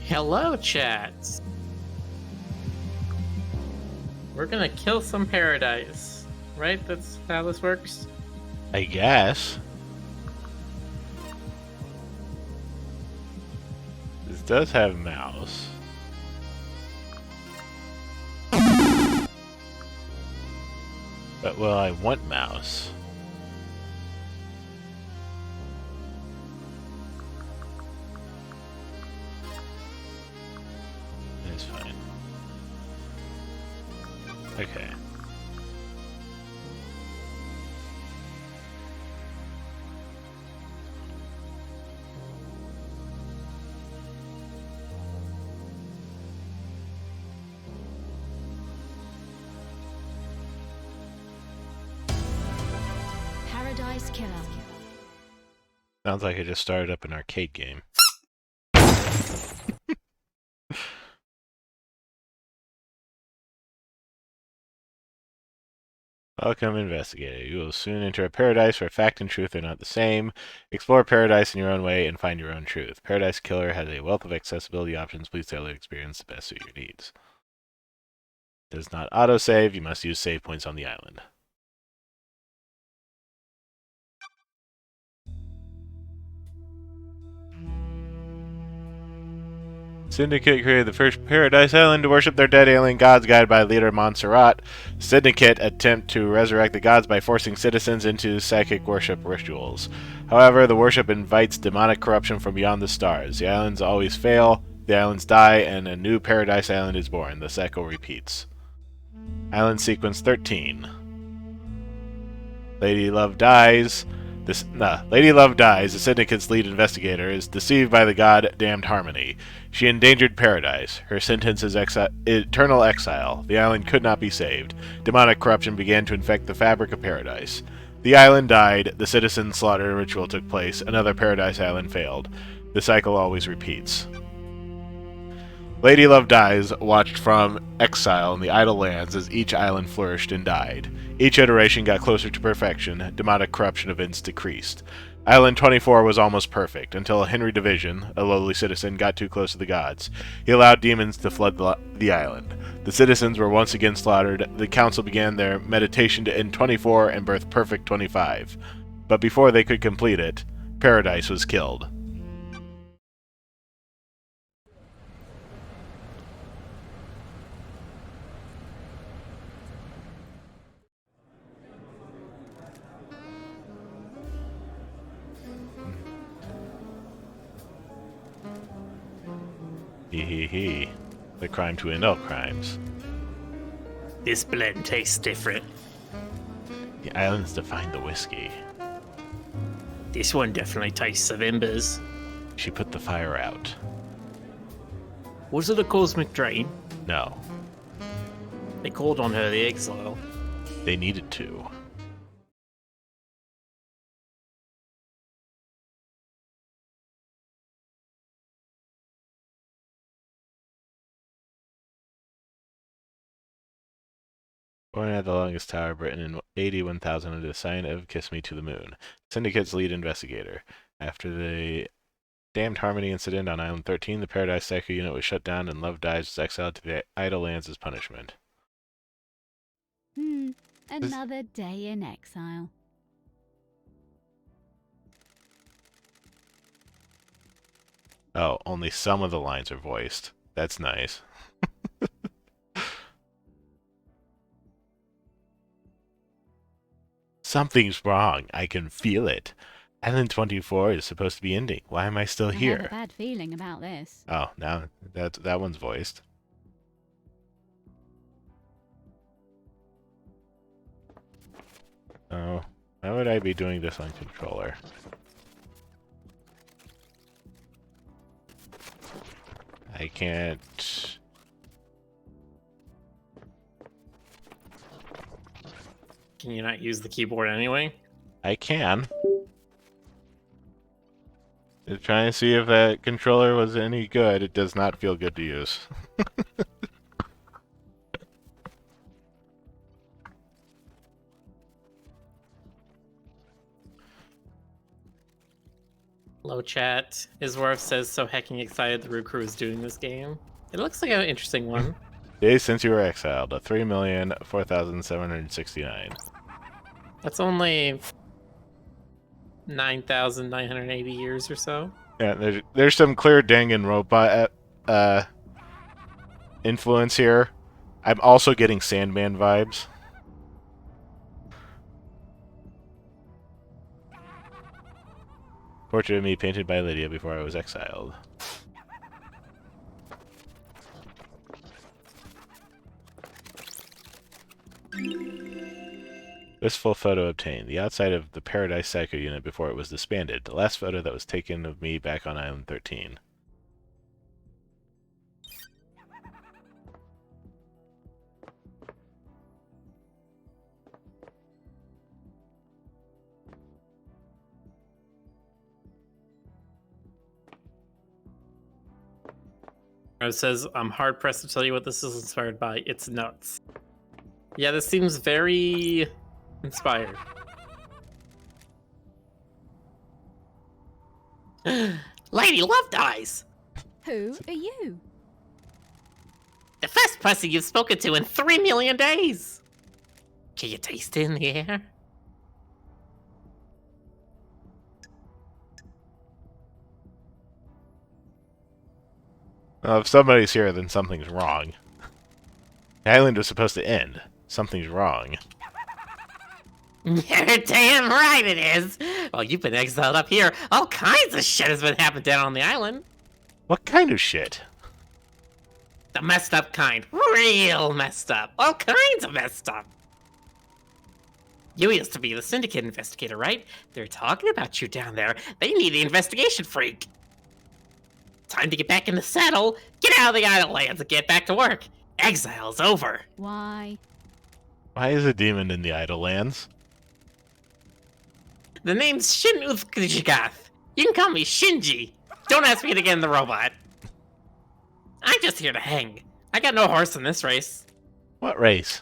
Hello, chats. We're gonna kill some paradise, right? That's how this works. I guess. This does have mouse. But will I want mouse? It's fine. Okay. Paradise Killer. Sounds like I just started up an arcade game. Welcome, investigator. You will soon enter a paradise where fact and truth are not the same. Explore paradise in your own way and find your own truth. Paradise Killer has a wealth of accessibility options. Please tailor the experience to best suit your needs. Does not autosave. You must use save points on the island. Syndicate created the first Paradise Island to worship their dead alien gods, guided by leader Montserrat. Syndicate attempt to resurrect the gods by forcing citizens into psychic worship rituals. However, the worship invites demonic corruption from beyond the stars. The islands always fail, the islands die, and a new Paradise Island is born. The cycle repeats. Island Sequence 13. Lady Love dies. Lady Love dies, the Syndicate's lead investigator, is deceived by the god Damned Harmony. She endangered paradise. Her sentence is eternal exile. The island could not be saved. Demonic corruption began to infect the fabric of paradise. The island died. The citizen slaughter ritual took place. Another Paradise Island failed. The cycle always repeats. Lady Love Dies watched from exile in the idle lands as each island flourished and died. Each iteration got closer to perfection. Demonic corruption events decreased. Island 24 was almost perfect, until Henry Division, a lowly citizen, got too close to the gods. He allowed demons to flood the island. The citizens were once again slaughtered. The council began their meditation to end 24 and birth perfect 25. But before they could complete it, Paradise was killed. Hee. The crime to end all crimes. This blend tastes different. The islands define the whiskey. This one definitely tastes of embers. She put the fire out. Was it a cosmic drain? No. They called on her the exile. They needed to. Born at the longest tower, Britain in 81,000 under the sign of Kiss Me to the Moon. Syndicate's lead investigator. After the Damned Harmony incident on Island 13, the Paradise Cycle unit was shut down and Love Dies was exiled to the idle lands as punishment. Another day in exile. Oh, only some of the lines are voiced. That's nice. Something's wrong. I can feel it. Island 24 is supposed to be ending. Why am I still here? I have a bad feeling about this. Oh, now that one's voiced. Oh, why would I be doing this on controller? I can't... Can you not use the keyboard anyway? I can. Just trying to see if that controller was any good. It does not feel good to use. Low chat. Isworth says so hecking excited the Roo Croo is doing this game. It looks like an interesting one. Days since you were exiled, 3,004,769. That's only 9,980 years or so. Yeah, there's some clear Danganronpa influence here. I'm also getting Sandman vibes. Portrait of me painted by Lydia before I was exiled. This full photo obtained. The outside of the Paradise Psycho unit before it was disbanded. The last photo that was taken of me back on Island 13. It says, I'm hard pressed to tell you what this is inspired by. It's nuts. Yeah, this seems very inspired. Lady Love dies! Who are you? The first person you've spoken to in 3 million days! Can you taste it in the air? Well, if somebody's here, then something's wrong. The island was supposed to end. Something's wrong. You're damn right it is! Well, you've been exiled up here. All kinds of shit has been happening down on the island. What kind of shit? The messed up kind. Real messed up. All kinds of messed up. You used to be the Syndicate investigator, right? They're talking about you down there. They need the investigation freak. Time to get back in the saddle, get out of the Idle Lands, and get back to work. Exile's over. Why? Why is a demon in the Idle Lands? The name's Shin Uthgath. You can call me Shinji. Don't ask me to get in the robot. I'm just here to hang. I got no horse in this race. What race?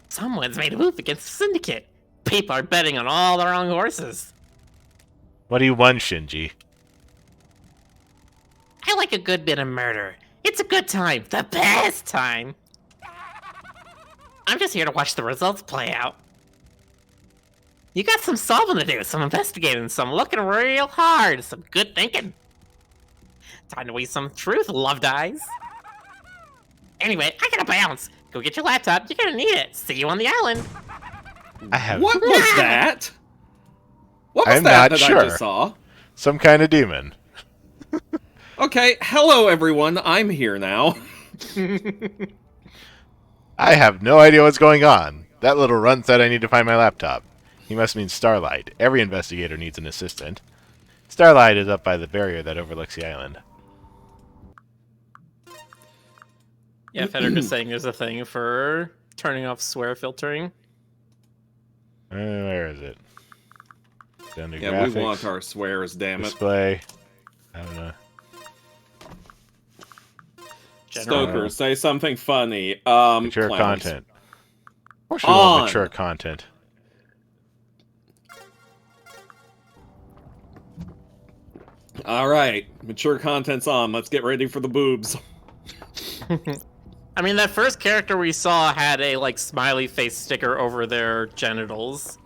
Someone's made a move against the Syndicate. People are betting on all the wrong horses. What do you want, Shinji? I like a good bit of murder. It's a good time. The best time. I'm just here to watch the results play out. You got some solving to do, some investigating, some looking real hard, some good thinking. Time to waste some truth, loved eyes. Anyway, I gotta bounce. Go get your laptop. You're gonna need it. See you on the island. I have. What was that? What was I'm that not that sure. I just saw? Some kind of demon. Okay, hello everyone. I'm here now. I have no idea what's going on. That little runt said I need to find my laptop. He must mean Starlight. Every investigator needs an assistant. Starlight is up by the barrier that overlooks the island. Yeah, Federica's saying there's a thing for turning off swear filtering. Where is it? Down to Yeah, graphics, we want our swears, damn it. display. I don't know. General. Stoker, say something funny. Mature clowns. content. Of course we want On. mature content. Alright, mature content's on. Let's get ready for the boobs. I mean, that first character we saw had a, like, smiley face sticker over their genitals.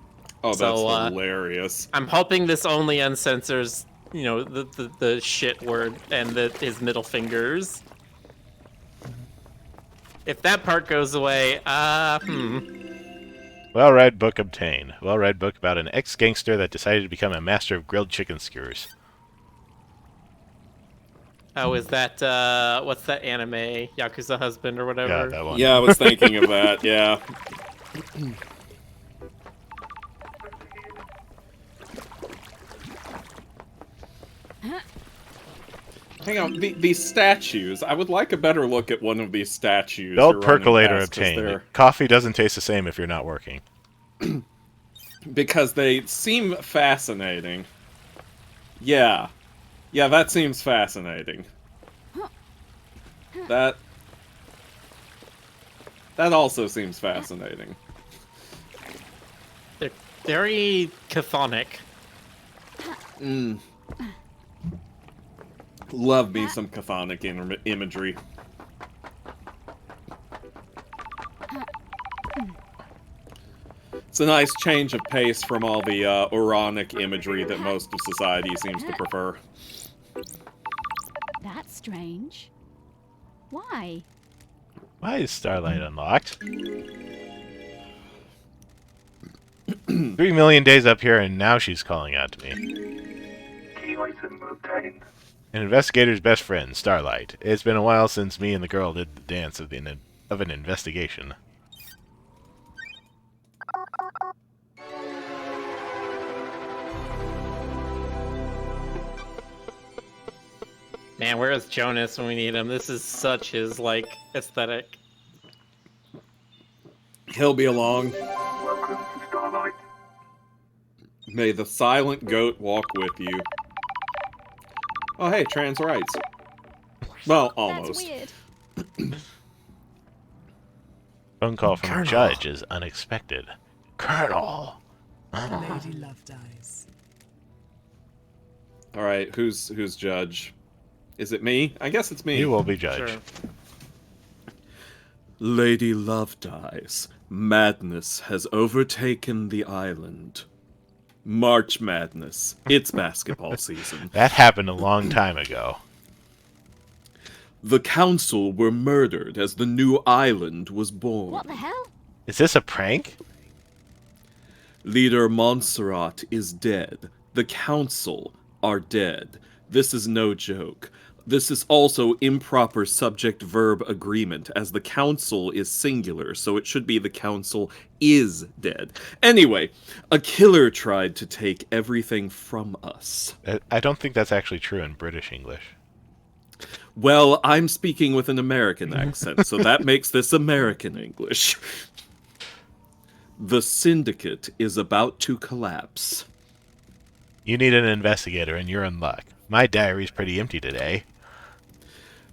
Oh, that's So, hilarious. I'm hoping this only uncensors, you know, the shit word and his middle fingers. If that part goes away, Well-read book obtained. Well-read book about an ex-gangster that decided to become a master of grilled chicken skewers. Oh, is that, what's that anime? Yakuza Husband or whatever? Yeah, that one. Yeah, I was thinking of that, yeah. Hang on, these statues. I would like a better look at one of these statues. Belt you're running percolator past, 'cause obtained. they're- Coffee doesn't taste the same if you're not working. Because they seem fascinating. Yeah. Yeah, that seems fascinating. That also seems fascinating. They're very chthonic. Love me some chthonic imagery. It's a nice change of pace from all the Uranic imagery that most of society seems to prefer. That's strange. Why? Why is Starlight unlocked? 3 million days up here, and now she's calling out to me. Key item obtained. An investigator's best friend, Starlight. It's been a while since me and the girl did the dance of an investigation. Man, where is Jonas when we need him? This is such his, like, aesthetic. He'll be along. Welcome to Starlight. May the silent goat walk with you. Oh, hey, trans rights. Well, almost. That's weird. Phone call from Colonel. the judge is unexpected. Colonel! Lady Love dies. Alright, who's judge? Is it me? I guess it's me. You will be judge. Sure. Lady Love dies. Madness has overtaken the island. March Madness. It's basketball season. That happened a long time ago. The council were murdered as the new island was born. What the hell? Is this a prank? Leader Montserrat is dead. The council are dead. This is no joke. This is also improper subject-verb agreement, as the council is singular, so it should be the council is dead. Anyway, a killer tried to take everything from us. I don't think that's actually true in British English. Well, I'm speaking with an American accent, so that makes this American English. The syndicate is about to collapse. You need an investigator, and you're in luck. My diary's pretty empty today.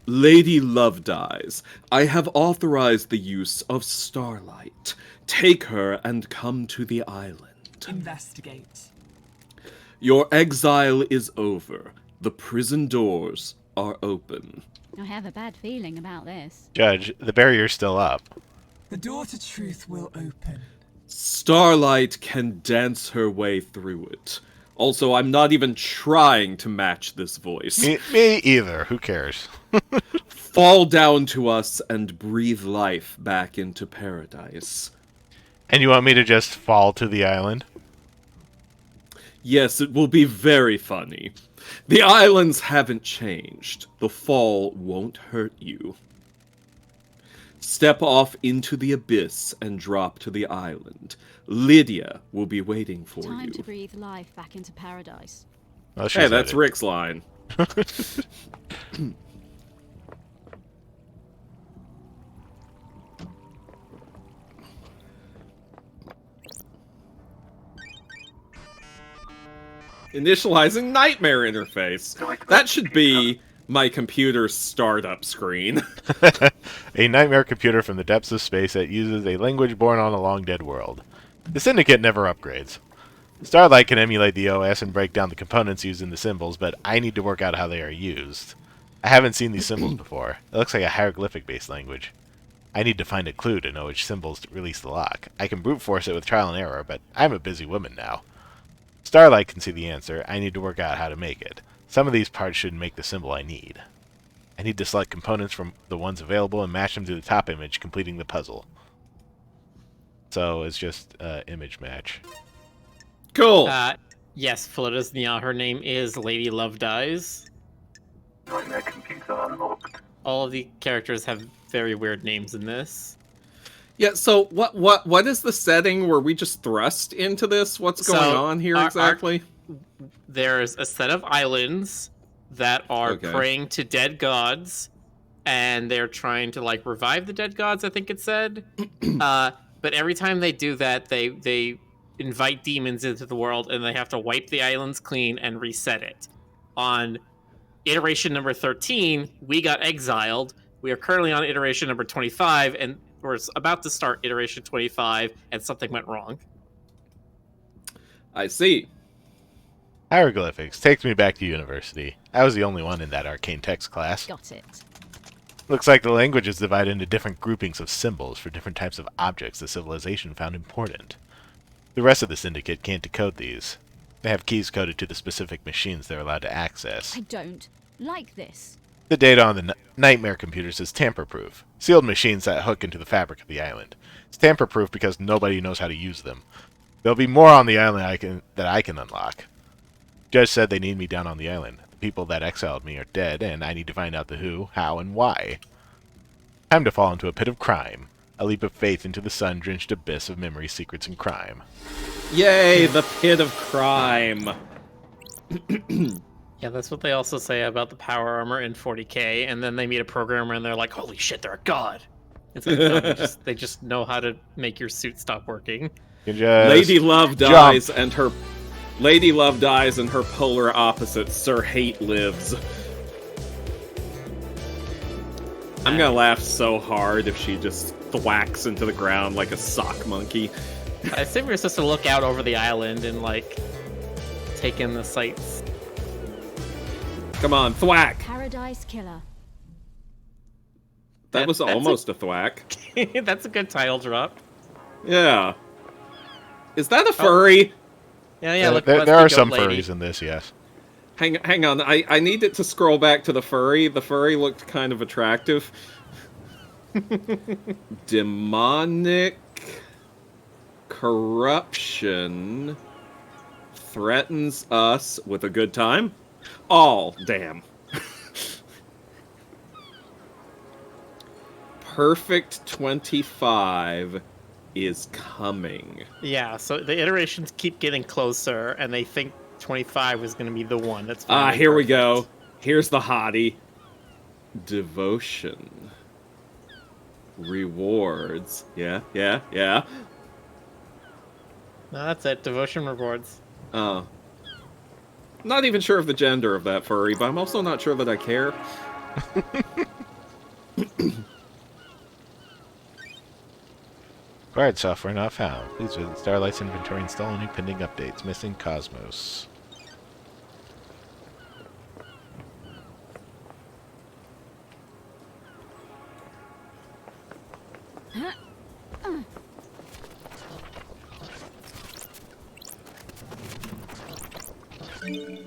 Lady Love dies. I have authorized the use of Starlight. Take her and come to the island. Investigate. Your exile is over. The prison doors are open. I have a bad feeling about this. Judge, the barrier's still up. The door to truth will open. Starlight can dance her way through it. Also, I'm not even trying to match this voice. Me either. Who cares? Fall down to us and breathe life back into paradise. And you want me to just fall to the island? Yes, it will be very funny. The islands haven't changed. The fall won't hurt you. Step off into the abyss and drop to the island. Lydia will be waiting for Time you. to breathe life back into paradise. Well, Hey, that's headed. Rick's line. Initializing nightmare interface. That should be my computer's startup screen. A nightmare computer from the depths of space that uses a language born on a long-dead world. The Syndicate never upgrades. Starlight can emulate the OS and break down the components used in the symbols, but I need to work out how they are used. I haven't seen these symbols before. It looks like a hieroglyphic-based language. I need to find a clue to know which symbols to release the lock. I can brute force it with trial and error, but I'm a busy woman now. Starlight can see the answer. I need to work out how to make it. Some of these parts should make the symbol I need. I need to select components from the ones available and match them to the top image, completing the puzzle. So it's just image match. Cool. Yes, Flota's her name is Lady Love Dies. Nightmare computer unlocked. All of the characters have very weird names in this. Yeah, so what is the setting where we just thrust into this? What's going So, on here our- exactly? There's a set of islands that are Okay. praying to dead gods, and they're trying to like revive the dead gods, I think it said. But every time they do that, they invite demons into the world, and they have to wipe the islands clean and reset it. On iteration number 13, we got exiled. We are currently on iteration number 25, and we're about to start iteration 25, and something went wrong. I see. Hieroglyphics takes me back to university. I was the only one in that arcane text class. Got it. Looks like the language is divided into different groupings of symbols for different types of objects the civilization found important. The rest of the Syndicate can't decode these. They have keys coded to the specific machines they're allowed to access. I don't like this. The data on the nightmare computers is tamper-proof. Sealed machines that hook into the fabric of the island. It's tamper-proof because nobody knows how to use them. There'll be more on the island that I can unlock. Judge said they need me down on the island. The people that exiled me are dead, and I need to find out the who, how, and why. Time to fall into a pit of crime. A leap of faith into the sun-drenched abyss of memory, secrets, and crime. Yay, the pit of crime. Yeah, that's what they also say about the power armor in 40k, and then they meet a programmer and they're like, holy shit, they're a god. It's like, no, they just know how to make your suit stop working. You just Lady Love jump. dies, and her polar opposite, Sir Hate, lives. I'm gonna laugh so hard if she just thwacks into the ground like a sock monkey. I assume you're supposed to look out over the island and, like, take in the sights. Come on, thwack! Paradise Killer. That was That's almost a thwack. That's a good title drop. Yeah. Is that a furry? Yeah, look, there that's are the goat some lady. furries in this, yes. Hang on, I need it to scroll back to the furry. The furry looked kind of attractive. Demonic corruption threatens us with a good time. All, damn. Perfect 25 is coming. Yeah, so the iterations keep getting closer, and they think 25 is going to be the one. That's Ah, finally here we perfect. go. Here's the hottie. Devotion. Rewards. Yeah. No, that's it. Devotion rewards. Oh. Not even sure of the gender of that furry, but I'm also not sure that I care. Acquired software not found. Please visit Starlight's inventory and install any pending updates. Missing Cosmos.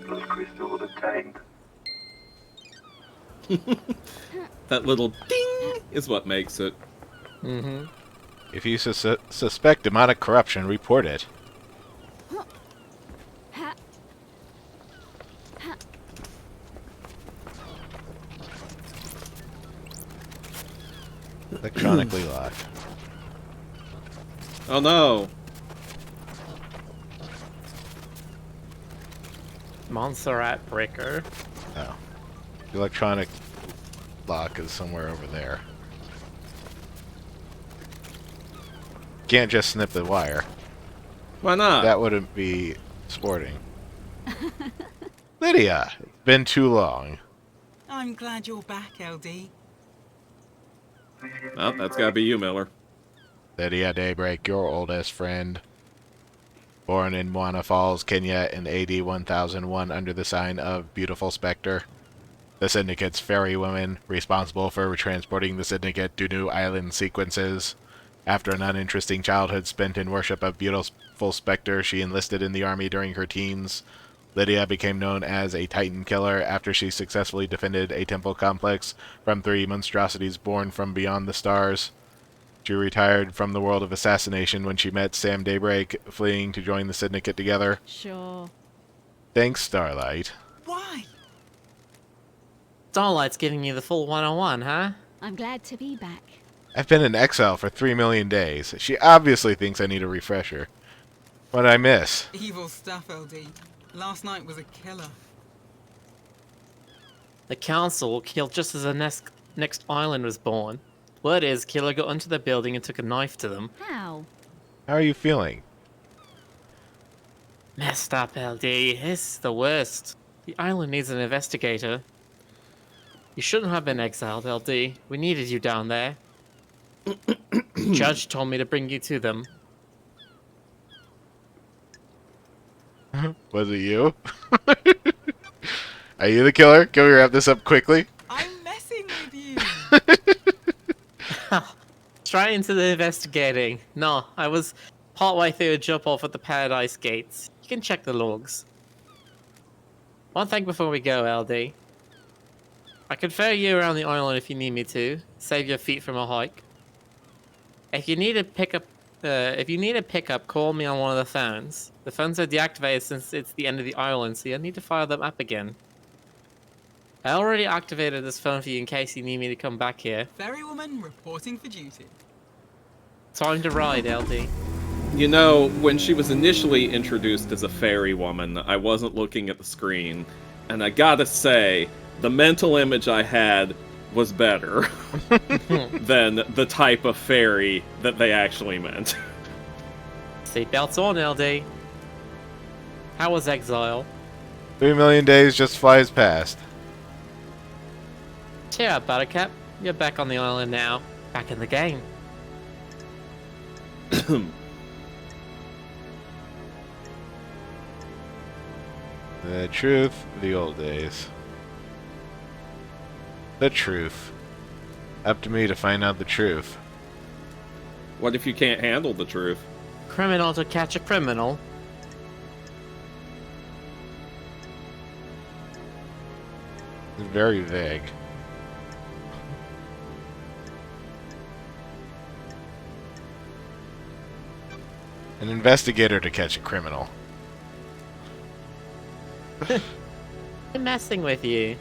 Plus crystal obtained. That little ding is what makes it. Mm-hmm. If you suspect demonic corruption, report it. Electronically locked. Oh no. Montserrat Breaker. Oh. The electronic lock is somewhere over there. Can't just snip the wire. Why not? That wouldn't be sporting. Lydia! It's been too long. I'm glad you're back, LD. Oh, that's gotta be you, Miller. Lydia Daybreak, your oldest friend. Born in Moana Falls, Kenya in AD 1001 under the sign of Beautiful Spectre. The Syndicate's ferry woman, responsible for transporting the Syndicate to new island sequences. After an uninteresting childhood spent in worship of Beautiful Spectre, she enlisted in the army during her teens. Lydia became known as a Titan killer after she successfully defended a temple complex from 3 monstrosities born from beyond the stars. She retired from the world of assassination when she met Sam Daybreak, fleeing to join the Syndicate together. Sure. Thanks, Starlight. Why? Starlight's giving you the full 101, huh? I'm glad to be back. I've been in exile for 3 million days. She obviously thinks I need a refresher. What'd I miss? Evil stuff, LD. Last night was a killer. The council will kill just as the next island was born. Word is, Killer got into the building and took a knife to them. How? How are you feeling? Messed up, LD. This is the worst. The island needs an investigator. You shouldn't have been exiled, LD. We needed you down there. Judge told me to bring you to them. Was it you? Are you the killer? Can we wrap this up quickly? I'm messing with you. Trying to the investigating. No, I was partway through a jump off at the Paradise Gates. You can check the logs. One thing before we go, LD. I can ferry you around the island if you need me to. Save your feet from a hike. If you need a pickup, call me on one of the phones. The phones are deactivated since it's the end of the island, so you'll need to fire them up again. I already activated this phone for you in case you need me to come back here. Ferrywoman reporting for duty. Time to ride, LD. You know, when she was initially introduced as a fairy woman, I wasn't looking at the screen, and I gotta say, the mental image I had was better than the type of fairy that they actually meant. Seatbelts on, LD. How was exile? 3 million days just flies past. Cheer up, Buttercup. You're back on the island now. Back in the game. The truth, the old days. The truth. Up to me to find out the truth. What if you can't handle the truth? Criminal to catch a criminal. It's very vague. An investigator to catch a criminal. I'm messing with you.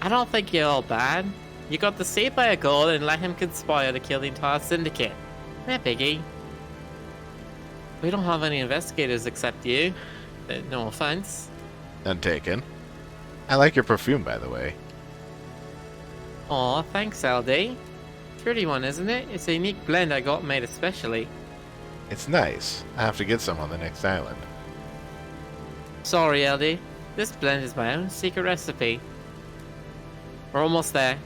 I don't think you're all bad. You got deceived by a god and let him conspire to kill the entire syndicate. No biggie. We don't have any investigators except you. No offense. None taken. I like your perfume, by the way. Aw, thanks, LD. Pretty one, isn't it? It's a unique blend I got made especially. It's nice. I have to get some on the next island. Sorry, LD. This blend is my own secret recipe. We're almost there.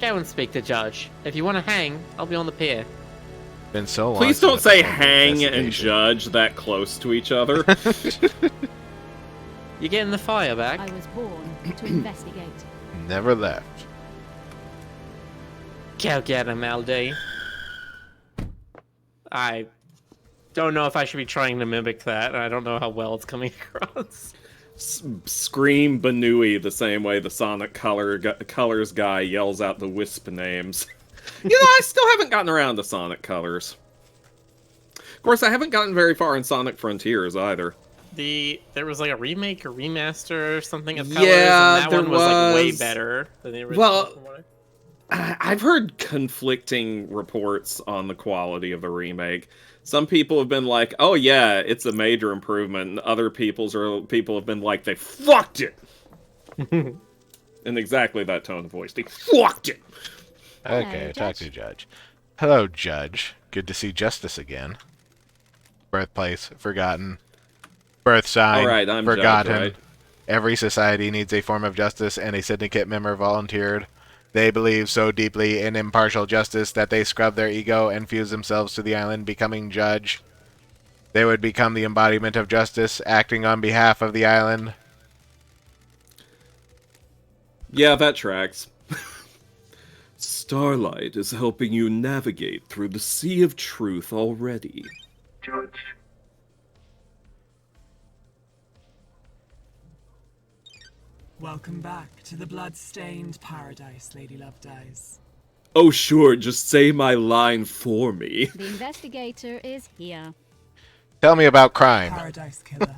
Go and speak to Judge. If you want to hang, I'll be on the pier. Been so long. Please since don't I say performed an hang and investigation. judge that close to each other. You getting the fire back? I was born to investigate. Never left. Go get him, LD. I don't know if I should be trying to mimic that. I don't know how well it's coming across. Scream Banui the same way the Sonic Colors guy yells out the Wisp names. You know, I still haven't gotten around to Sonic Colors. Of course, I haven't gotten very far in Sonic Frontiers either. There was like a remake or remaster or something of Colors, Yeah, and that there one was like way was. better than the original. Well, from what I've heard conflicting reports on the quality of the remake. Some people have been like, "Oh yeah, it's a major improvement," and other people have been like, "They fucked it." In exactly that tone of voice, they fucked it. Okay, Hello, talk Judge. to Judge. Hello, Judge. Good to see Justice again. Birthplace, forgotten. Birth sign, All right, I'm Judge, forgotten. right? Every society needs a form of justice, and a syndicate member volunteered. They believe so deeply in impartial justice that they scrub their ego and fuse themselves to the island, becoming Judge. They would become the embodiment of justice, acting on behalf of the island. Yeah, that tracks. Starlight is helping you navigate through the sea of truth already. Judge, Welcome back to the blood-stained paradise, Lady Lovedyes. Oh sure, just say my line for me. The investigator is here. Tell me about crime. Paradise Killer.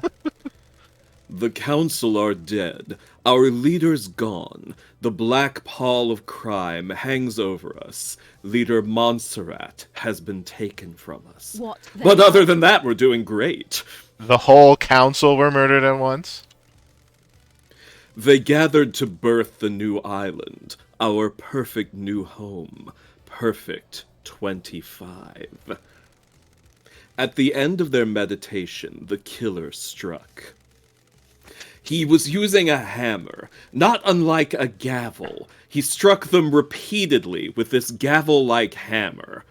The council are dead. Our leader's gone. The black pall of crime hangs over us. Leader Montserrat has been taken from us. What the But hell? other than that, we're doing great. The whole council were murdered at once? They gathered to birth the new island, our perfect new home. Perfect 25. At the end of their meditation, the killer struck. He was using a hammer, not unlike a gavel. He struck them repeatedly with this gavel-like hammer.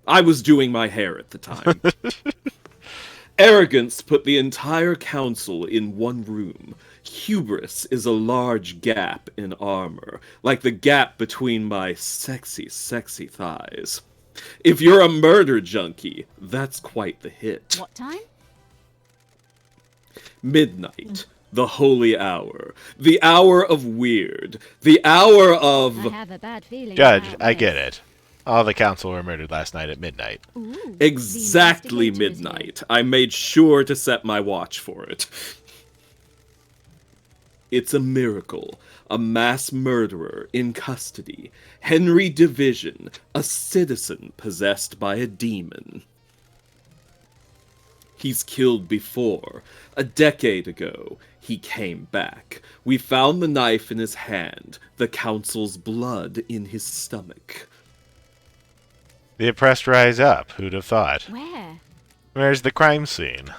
I was doing my hair at the time. Arrogance put the entire council in one room. Hubris is a large gap in armor, like the gap between my sexy, sexy thighs. If you're a murder junkie, that's quite the hit. What time? Midnight, the holy hour, the hour of weird, the hour of... I have a bad feeling. Judge, about I this. get it. All the council were murdered last night at midnight. Ooh, Exactly the investigator is here. midnight. I made sure to set my watch for it. It's a miracle. A mass murderer in custody. Henry Division, a citizen possessed by a demon. He's killed before. A decade ago, he came back. We found the knife in his hand, the council's blood in his stomach. The oppressed rise up. Who'd have thought? Where? Where's the crime scene?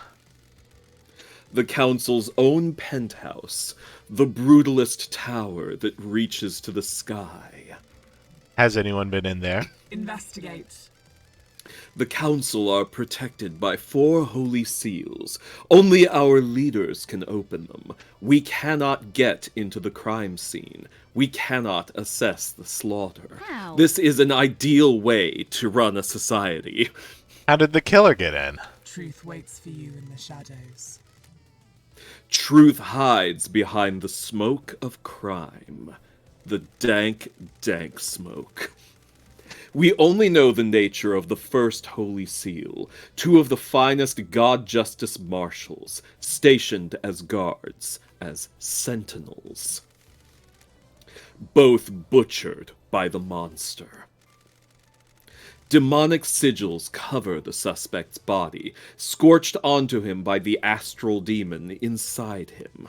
The council's own penthouse, the brutalist tower that reaches to the sky. Has anyone been in there? Investigate. The council are protected by 4 holy seals. Only our leaders can open them. We cannot get into the crime scene. We cannot assess the slaughter. How? This is an ideal way to run a society. How did the killer get in? Truth waits for you in the shadows. Truth hides behind the smoke of crime. The dank, dank smoke. We only know the nature of the first Holy Seal, 2 of the finest God Justice Marshals, stationed as guards, as sentinels. Both butchered by the monster. Demonic sigils cover the suspect's body, scorched onto him by the astral demon inside him.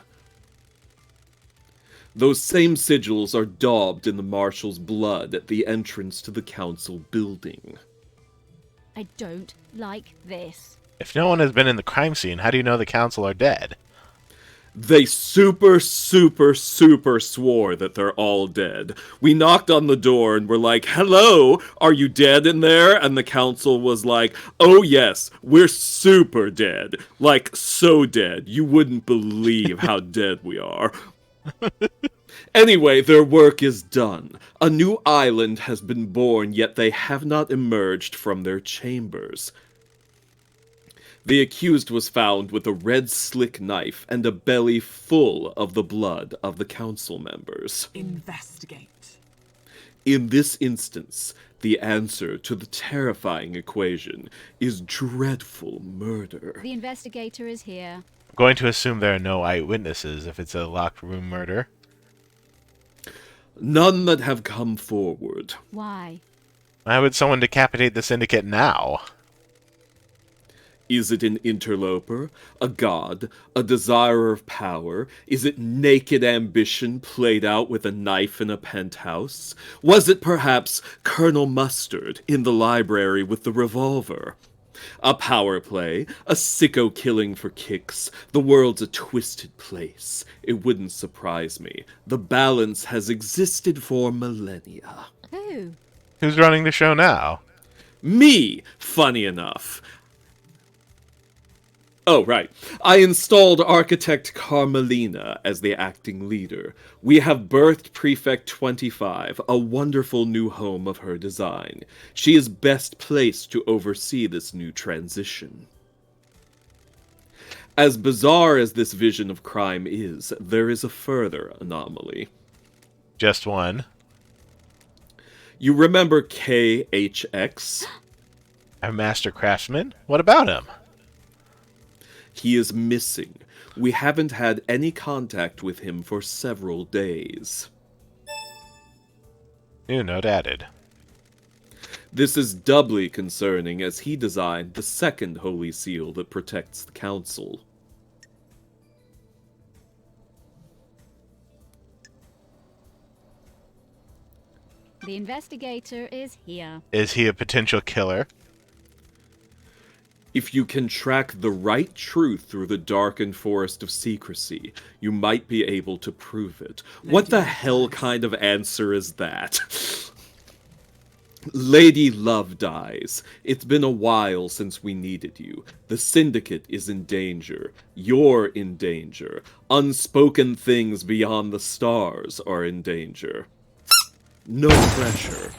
Those same sigils are daubed in the marshal's blood at the entrance to the council building. I don't like this. If no one has been in the crime scene, how do you know the council are dead? They super swore that they're all dead. We knocked on the door and were like, "Hello, are you dead in there?" And the council was like, "Oh yes, we're super dead. Like, so dead. You wouldn't believe how dead we are." Anyway, their work is done. A new island has been born, yet they have not emerged from their chambers. The accused was found with a red slick knife and a belly full of the blood of the council members. Investigate. In this instance, the answer to the terrifying equation is dreadful murder. The investigator is here. I'm going to assume there are no eyewitnesses if it's a locked room murder. None that have come forward. Why? Why would someone decapitate the syndicate now? Is it an interloper, a god, a desirer of power? Is it naked ambition played out with a knife in a penthouse? Was it perhaps Colonel Mustard in the library with the revolver? A power play, a sicko killing for kicks. The world's a twisted place. It wouldn't surprise me. The balance has existed for millennia. Who? Who's running the show now? Me, funny enough. Oh, right. I installed architect Carmelina as the acting leader. We have birthed Prefect 25, a wonderful new home of her design. She is best placed to oversee this new transition. As bizarre as this vision of crime is, there is a further anomaly. Just one. You remember KHX? A master craftsman? What about him? He is missing. We haven't had any contact with him for several days. New note added. This is doubly concerning as he designed the second Holy Seal that protects the Council. The investigator is here. Is he a potential killer? If you can track the right truth through the darkened forest of secrecy, you might be able to prove it. What the hell kind of answer is that? Lady Love dies. It's been a while since we needed you. The Syndicate is in danger. You're in danger. Unspoken things beyond the stars are in danger. No pressure.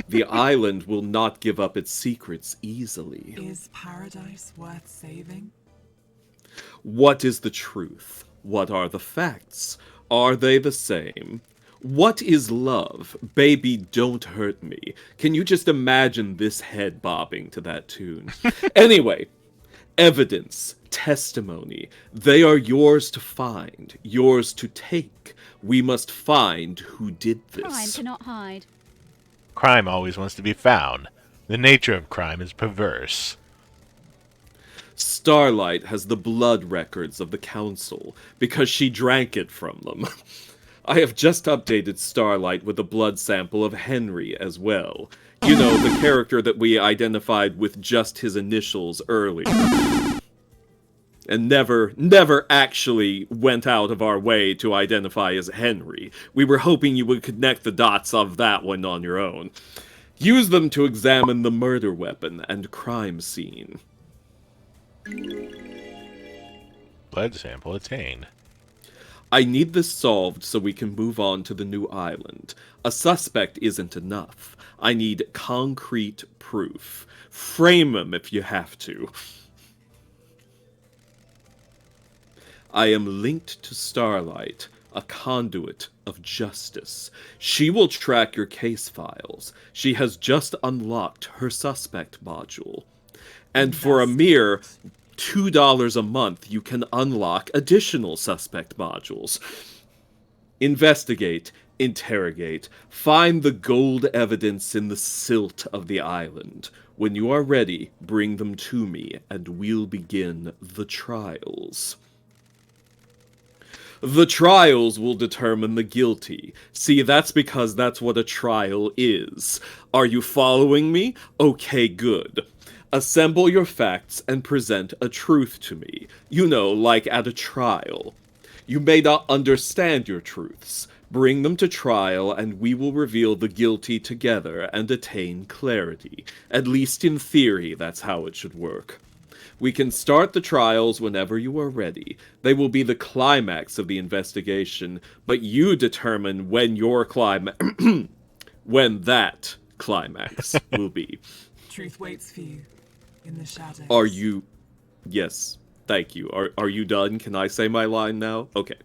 The island will not give up its secrets easily. Is paradise worth saving? What is the truth? What are the facts? Are they the same? What is love? Baby, don't hurt me. Can you just imagine this head bobbing to that tune? Anyway, evidence, testimony, they are yours to find, yours to take. We must find who did Crime this. cannot hide. Crime always wants to be found. The nature of crime is perverse. Starlight has the blood records of the Council because she drank it from them. I have just updated Starlight with a blood sample of Henry as well. You know, the character that we identified with just his initials earlier. And never actually went out of our way to identify as Henry. We were hoping you would connect the dots of that one on your own. Use them to examine the murder weapon and crime scene. Blood sample attained. I need this solved so we can move on to the new island. A suspect isn't enough. I need concrete proof. Frame him if you have to. I am linked to Starlight, a conduit of justice. She will track your case files. She has just unlocked her suspect module. And for a mere $2 a month, you can unlock additional suspect modules. Investigate, interrogate, find the gold evidence in the silt of the island. When you are ready, bring them to me, and we'll begin the trials. The trials will determine the guilty. See, that's because that's what a trial is. Are you following me? Okay, good. Assemble your facts and present a truth to me. You know, like at a trial. You may not understand your truths. Bring them to trial and we will reveal the guilty together and attain clarity. At least in theory, that's how it should work. We can start the trials whenever you are ready. They will be the climax of the investigation, but you determine when your when that climax will be. Truth waits for you in the shadows. Are you... Yes, thank you. Are you done? Can I say my line now? Okay.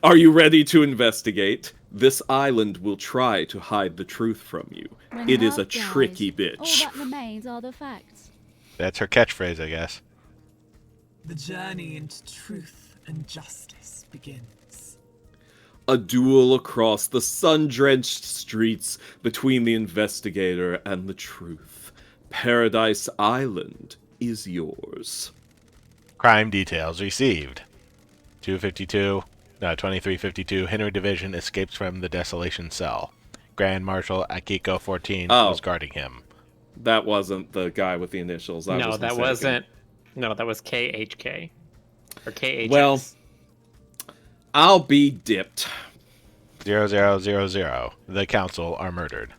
Are you ready to investigate? This island will try to hide the truth from you. When It is a love dies, tricky all bitch. that remains are the facts. That's her catchphrase, I guess. The journey into truth and justice begins. A duel across the sun-drenched streets between the investigator and the truth. Paradise Island is yours. Crime details received. 2352 Henry Division escapes from the Desolation Cell. Grand Marshal Akiko 14 was guarding him. That wasn't the guy with the initials. I No, was that mistaken. wasn't. No, that was KHK. Or KHX. Well, I'll be dipped. 0000. The Council are murdered.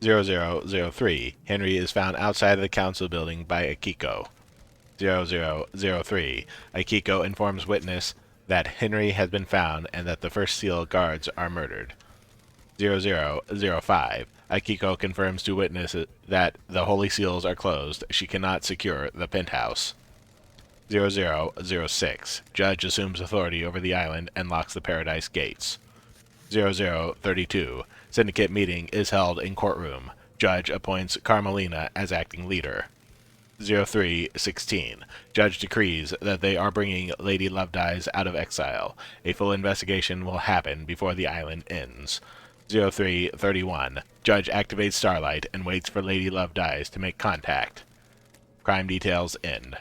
0003. Henry is found outside of the Council building by Akiko. 0003. Akiko informs witness that Henry has been found and that the First Seal guards are murdered. 0005. Akiko confirms to witness that the Holy Seals are closed. She cannot secure the penthouse. 0006. Judge assumes authority over the island and locks the Paradise Gates. 0032. Syndicate meeting is held in courtroom. Judge appoints Carmelina as acting leader. 0316. Judge decrees that they are bringing Lady Lovedies out of exile. A full investigation will happen before the island ends. 0331. Judge activates Starlight and waits for Lady Lovedies to make contact. Crime details end.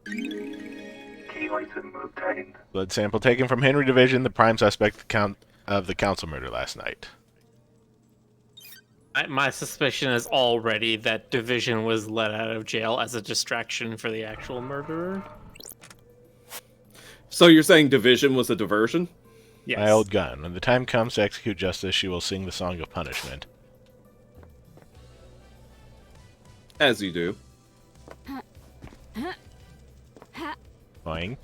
Key item obtained. Blood sample taken from Henry Division, the prime suspect of the council murder last night. My suspicion is already that Division was let out of jail as a distraction for the actual murderer. So you're saying Division was a diversion? Yes. My old gun. When the time comes to execute justice, she will sing the song of punishment. As you do. Boing.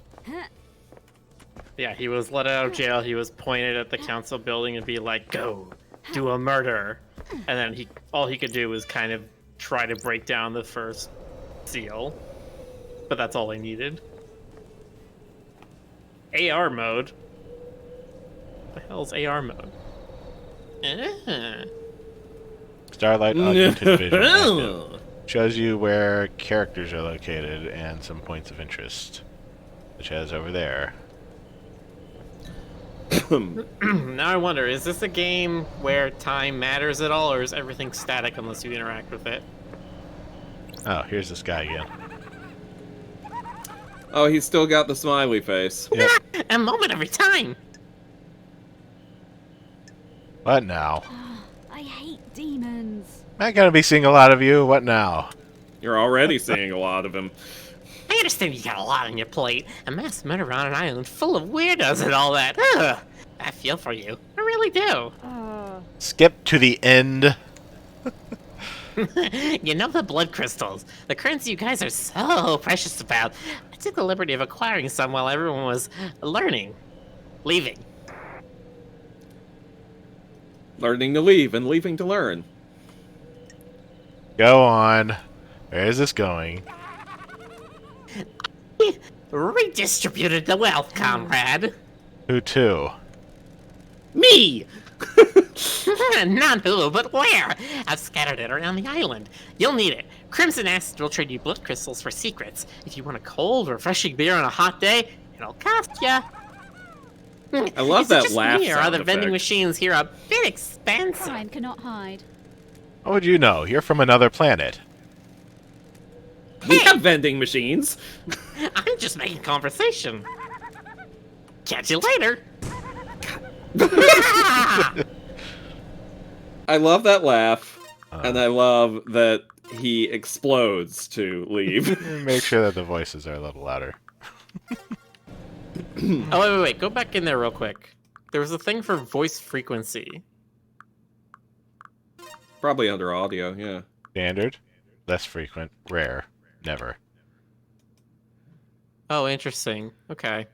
Yeah, he was let out of jail. He was pointed at the council building and be like, "Go, do a murder," and then all he could do was kind of try to break down the first seal, but that's all they needed. AR mode. What the hell's AR mode? Starlight Augmented Vision active. Shows you where characters are located and some points of interest, which has over there. Now I wonder, is this a game where time matters at all, or is everything static unless you interact with it? Oh, here's this guy again. Oh, he's still got the smiley face. Yep. A moment every time! What now? I hate demons. Am I gonna be seeing a lot of you? What now? You're already seeing a lot of him. I understand you got a lot on your plate. A mass murder on an island full of weirdos and all that. Ugh. I feel for you. I really do. Skip to the end. You know the blood crystals. The currency you guys are so precious about. I took the liberty of acquiring some while everyone was leaving. Learning to leave and leaving to learn. Go on. Where is this going? Redistributed the wealth, comrade. Who to? Me! Not who, but where? I've scattered it around the island. You'll need it. Crimson Acid will trade you blood crystals for secrets. If you want a cold, refreshing beer on a hot day, it'll cost ya. I love Is it that just laugh me, or are sound the vending effect. machines here a bit expensive? Crime cannot hide. How would you know? You're from another planet. We have vending machines. I'm just making conversation. Catch you later. I love that laugh, and I love that he explodes to leave. Make sure that the voices are a little louder. Oh, wait. Go back in there real quick. There was a thing for voice frequency. Probably under audio, yeah. Standard, less frequent, rare, never. Oh, interesting. Okay.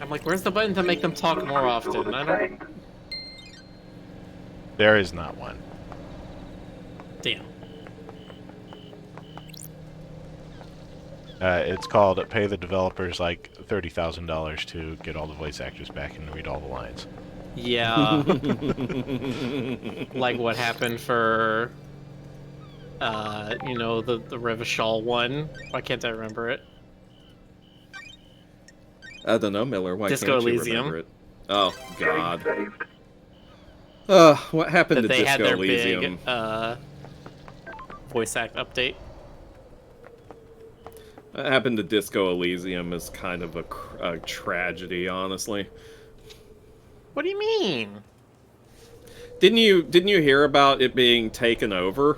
I'm like, where's the button to make them talk more often? I don't... Obtained. There is not one. Damn. It's called pay the developers like $30,000 to get all the voice actors back and read all the lines. Yeah. Like what happened for, you know, the Revachol one. Why can't I remember it? I don't know, Miller. Why Disco can't you Elysium. remember it? Oh, Game God. saved. What happened That to they had Disco their Elysium? big, voice act update. What happened to Disco Elysium is kind of a tragedy, honestly. What do you mean? Didn't you hear about it being taken over?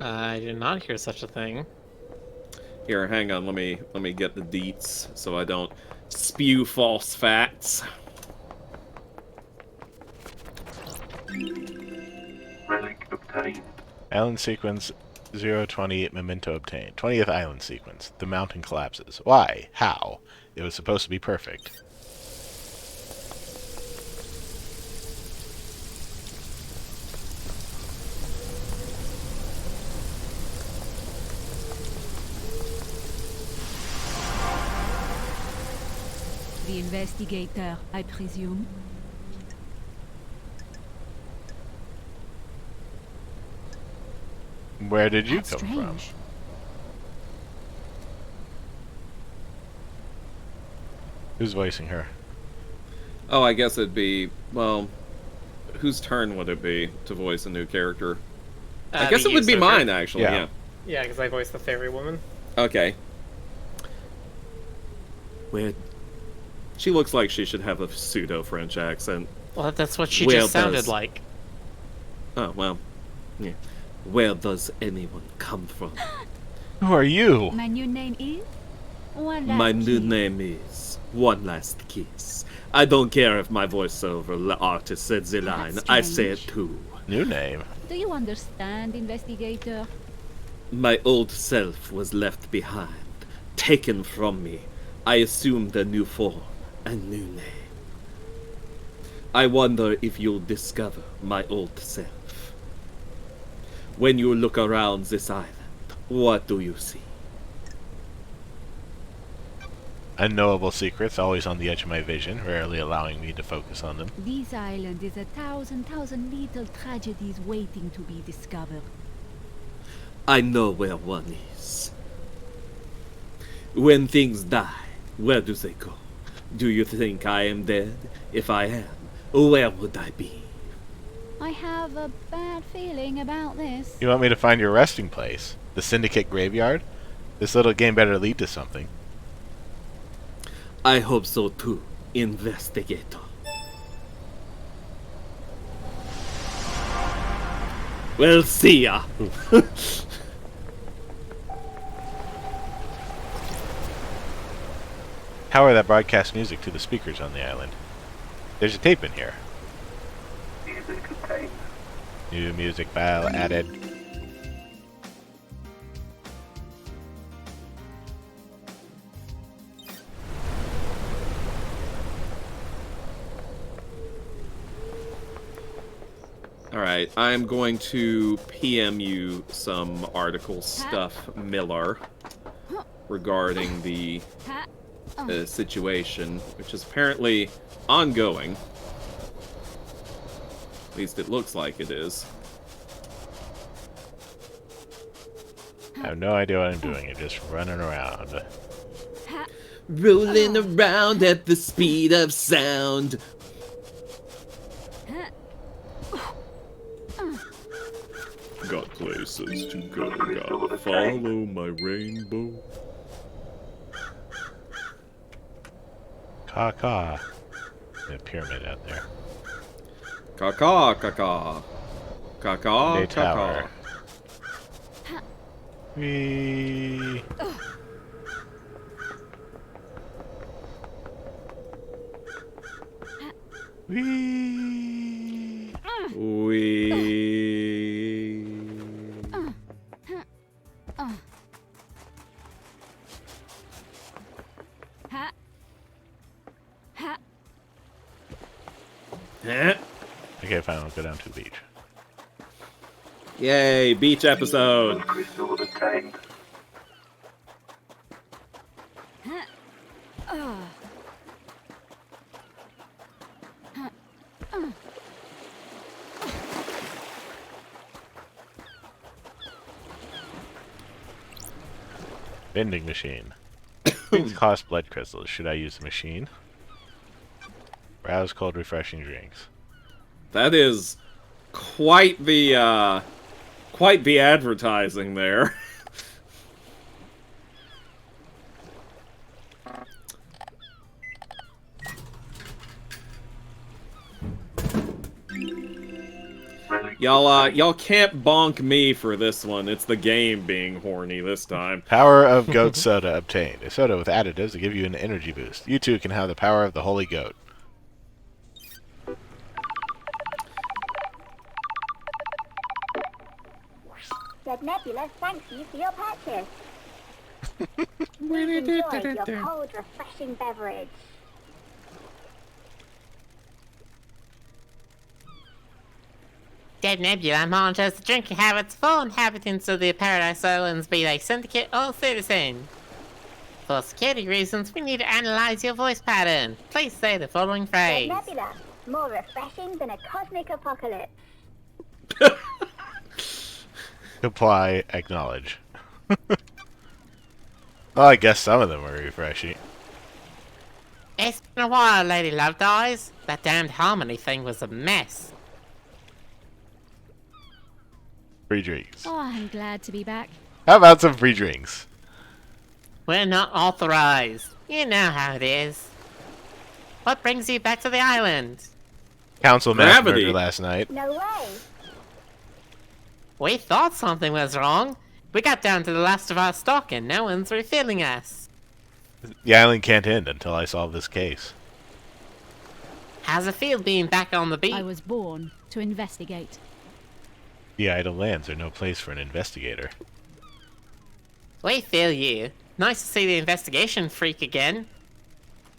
I did not hear such a thing. Here, hang on. Let me get the deets so I don't spew false facts. Relic obtained. Island sequence 020 memento obtained. 20th island sequence. The mountain collapses. Why? How? It was supposed to be perfect. The investigator, I presume. Where did you That's come from? strange. Who's voicing her? Oh, I guess it'd be, well, whose turn would it be to voice a new character? I guess it would be mine, actually, Yeah. yeah. Yeah, because I voiced the fairy woman. Okay. Weird. She looks like she should have a pseudo-French accent. Well, that's what she Well, just sounded does. like. Oh, well. Yeah. Where does anyone come from? Who are you? My new name is? One My last new key. name is One Last Kiss. I don't care if my voiceover artist said the line. That's I say it strange. too. New name. Do you understand, investigator? My old self was left behind, taken from me. I assumed a new form, a new name. I wonder if you'll discover my old self. When you look around this island, what do you see? Unknowable secrets always on the edge of my vision, rarely allowing me to focus on them. This island is a thousand little tragedies waiting to be discovered. I know where one is. When things die, where do they go? Do you think I am dead? If I am, where would I be? I have a bad feeling about this. You want me to find your resting place? The Syndicate graveyard? This little game better lead to something. I hope so too, investigator. Well, see ya. Power that broadcasts music to the speakers on the island. There's a tape in here. Music obtained. New music file added. Alright, I'm going to PM you some article stuff, Miller, regarding the Ha! situation, which is apparently ongoing. At least it looks like it is. I have no idea what I'm doing. I'm just running around. Ha! Rolling around at the speed of sound. Got places to go, gotta follow my rainbow. Caw. A pyramid out there. Caw-caw, caw-caw. Caw-caw, Day tower. caw-caw. Whee. Whee. Ha! Ha! Huh? Okay, fine. I'll go down to the beach. Yay, beach episode. Crystal obtained. Vending machine. Drinks cost blood crystals. Should I use the machine? Browse cold, refreshing drinks. That is quite the advertising there. Y'all can't bonk me for this one. It's the game being horny this time. Power of goat soda obtained. A soda with additives that give you an energy boost. You too can have the power of the holy goat. Said Nebula, thank you for your purchase. Please enjoy your cold, refreshing beverage. Dead Nebula monitors the drinking habits of all inhabitants of the Paradise Islands, be they syndicate or citizen. For security reasons, we need to analyze your voice pattern. Please say the following Said phrase. Nebula, more refreshing than a cosmic apocalypse. Comply, acknowledge. Well, I guess some of them are refreshing. It's been a while, Lady Love Dies. That damned harmony thing was a mess. Free drinks. Oh, I'm glad to be back. How about some free drinks? We're not authorized. You know how it is. What brings you back to the island? Council mass Gravity. murder last night. No way. We thought something was wrong. We got down to the last of our stock and no one's refilling us. The island can't end until I solve this case. How's it feel being back on the beat? I was born to investigate. The idle lands are no place for an investigator. We feel you. Nice to see the investigation freak again.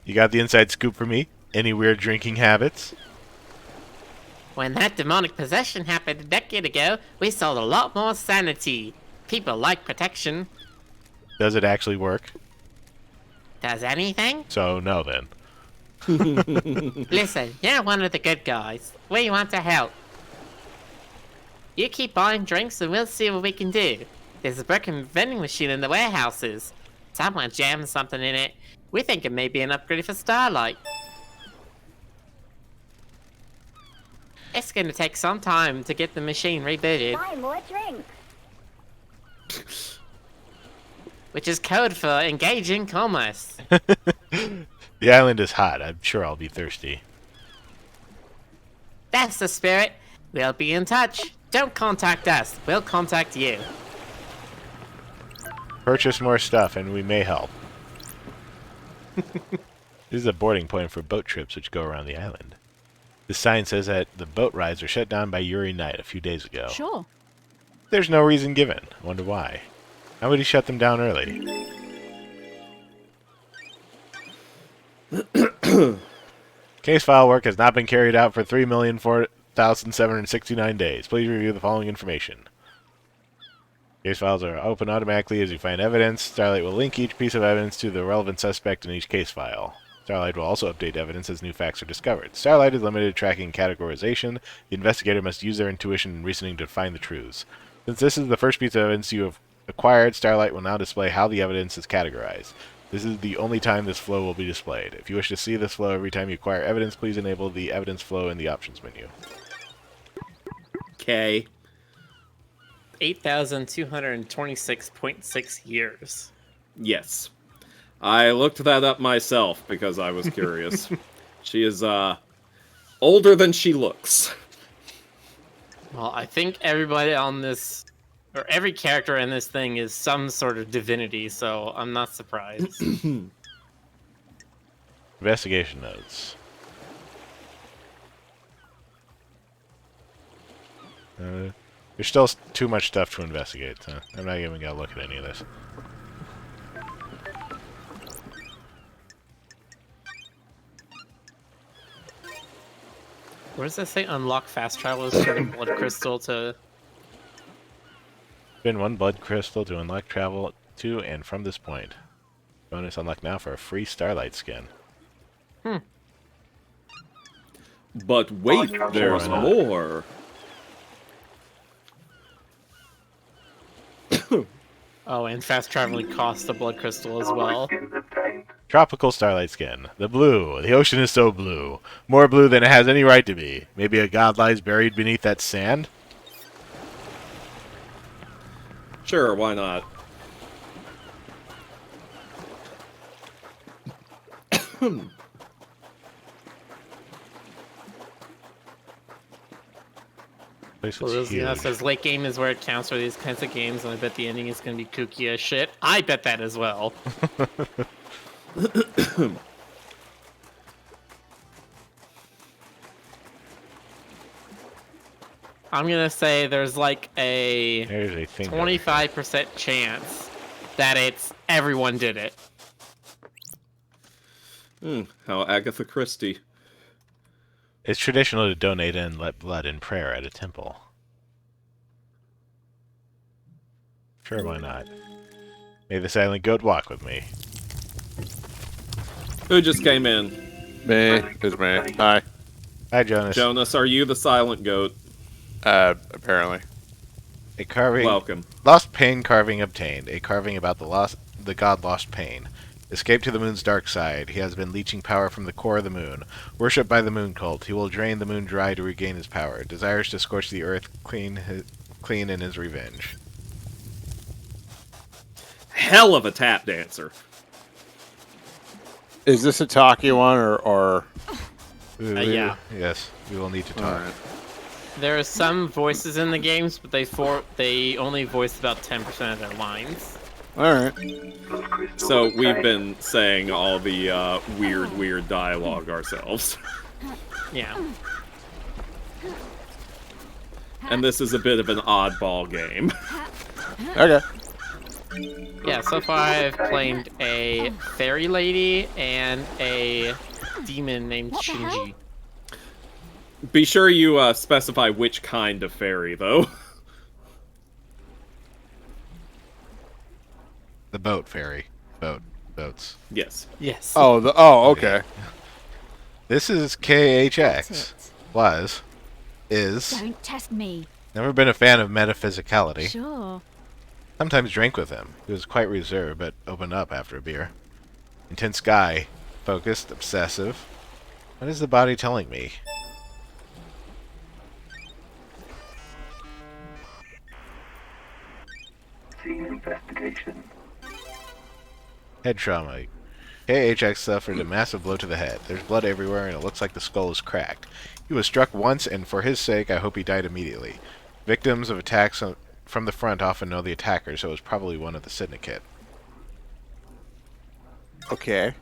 You got the inside scoop for me? Any weird drinking habits? When that demonic possession happened a decade ago, we saw a lot more sanity. People like protection. Does it actually work? Does anything? So, no then. Listen, you're one of the good guys. We want to help. You keep buying drinks and we'll see what we can do. There's a broken vending machine in the warehouses. Someone jammed something in it. We think it may be an upgrade for Starlight. It's gonna take some time to get the machine rebooted, Buy more drinks. which is code for engaging commerce. The island is hot. I'm sure I'll be thirsty. That's the spirit. We'll be in touch. Don't contact us. We'll contact you. Purchase more stuff and we may help. This is a boarding point for boat trips which go around the island. The sign says that the boat rides were shut down by Yuri Knight a few days ago. Sure. There's no reason given. I wonder why. How would he shut them down early? Case file work has not been carried out for 3,004,769 days. Please review the following information. Case files are open automatically as you find evidence. Starlight will link each piece of evidence to the relevant suspect in each case file. Starlight will also update evidence as new facts are discovered. Starlight is limited to tracking categorization. The investigator must use their intuition and reasoning to find the truths. Since this is the first piece of evidence you have acquired, Starlight will now display how the evidence is categorized. This is the only time this flow will be displayed. If you wish to see this flow every time you acquire evidence, please enable the evidence flow in the options menu. Okay. 8,226.6 years. Yes. I looked that up myself because I was curious. She is, older than she looks. Well, I think everybody on this, or every character in this thing is some sort of divinity, so I'm not surprised. Investigation notes. There's still too much stuff to investigate, so I'm not even gonna look at any of this. Where does that say unlock fast travel is turn blood crystal to... Spend one blood crystal to unlock travel to and from this point. Bonus unlock now for a free Starlight skin. But wait, there's Why not? more. Oh, and fast traveling costs a blood crystal as well. Skins obtained. Tropical Starlight skin. The blue. The ocean is so blue. More blue than it has any right to be. Maybe a god lies buried beneath that sand? Sure, why not? Place Well, was this, yeah, huge. says late game is where it counts for these kinds of games, and I bet the ending is going to be kooky as shit. I bet that as well. I'm going to say there's like a There's a thing. 25% chance that it's everyone did it. How Agatha Christie. It's traditional to donate and let blood in prayer at a temple. Sure, why not? May the silent goat walk with me. Who just came in? Me. It's me. Hi. Hi, Jonas. Jonas, are you the silent goat? Apparently. A carving. Welcome. Lost Pain carving obtained. A carving about the god Lost Pain. Escape to the moon's dark side. He has been leeching power from the core of the moon. Worshipped by the moon cult. He will drain the moon dry to regain his power. Desires to scorch the earth clean in his revenge. Hell of a tap dancer. Is this a talkie one or... Yeah. Yes, we will need to talk. Alright. There are some voices in the games, but they only voice about 10% of their lines. Alright. So we've been saying all the weird dialogue ourselves. Yeah. And this is a bit of an oddball game. Okay. Yeah, so far I've claimed a fairy lady and a demon named What the hell? Shinji. Be sure you specify which kind of fairy, though. The boat fairy. Boats. Yes. Yes. Oh, okay. This is That's KHX. it. Is. Don't test me. Never been a fan of metaphysicality. Sure. Sometimes drank with him. He was quite reserved, but opened up after a beer. Intense guy. Focused, obsessive. What is the body telling me? Scene investigation. Head trauma. KHX suffered a massive blow to the head. There's blood everywhere, and it looks like the skull is cracked. He was struck once, and for his sake, I hope he died immediately. Victims of attacks from the front often know the attacker, so it was probably one of the syndicate. Okay.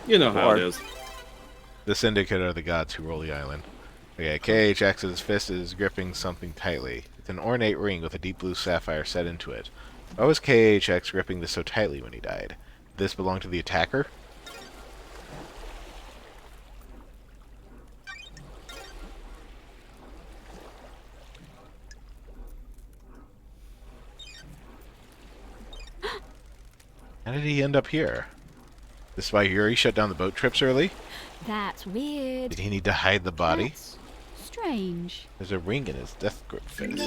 You know how it is. The syndicate are the gods who rule the island. Okay, KHX's fist is gripping something tightly. It's an ornate ring with a deep blue sapphire set into it. Why was KHX gripping this so tightly when he died? Did this belong to the attacker? How did he end up here? This is why Yuri shut down the boat trips early? That's weird. Did he need to hide the body? That's strange. There's a ring in his death grip fist.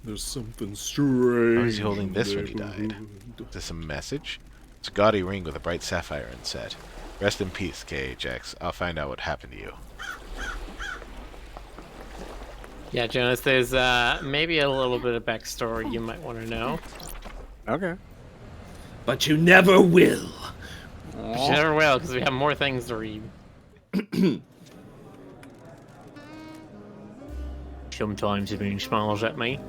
There's something strange. How is he holding this when he died? Is this a message? It's a gaudy ring with a bright sapphire inset. Rest in peace, KHX. I'll find out what happened to you. Yeah, Jonas, there's maybe a little bit of backstory you might want to know. Okay. But you never will. But you never will, because we have more things to read. Sometimes the moon smiles at me.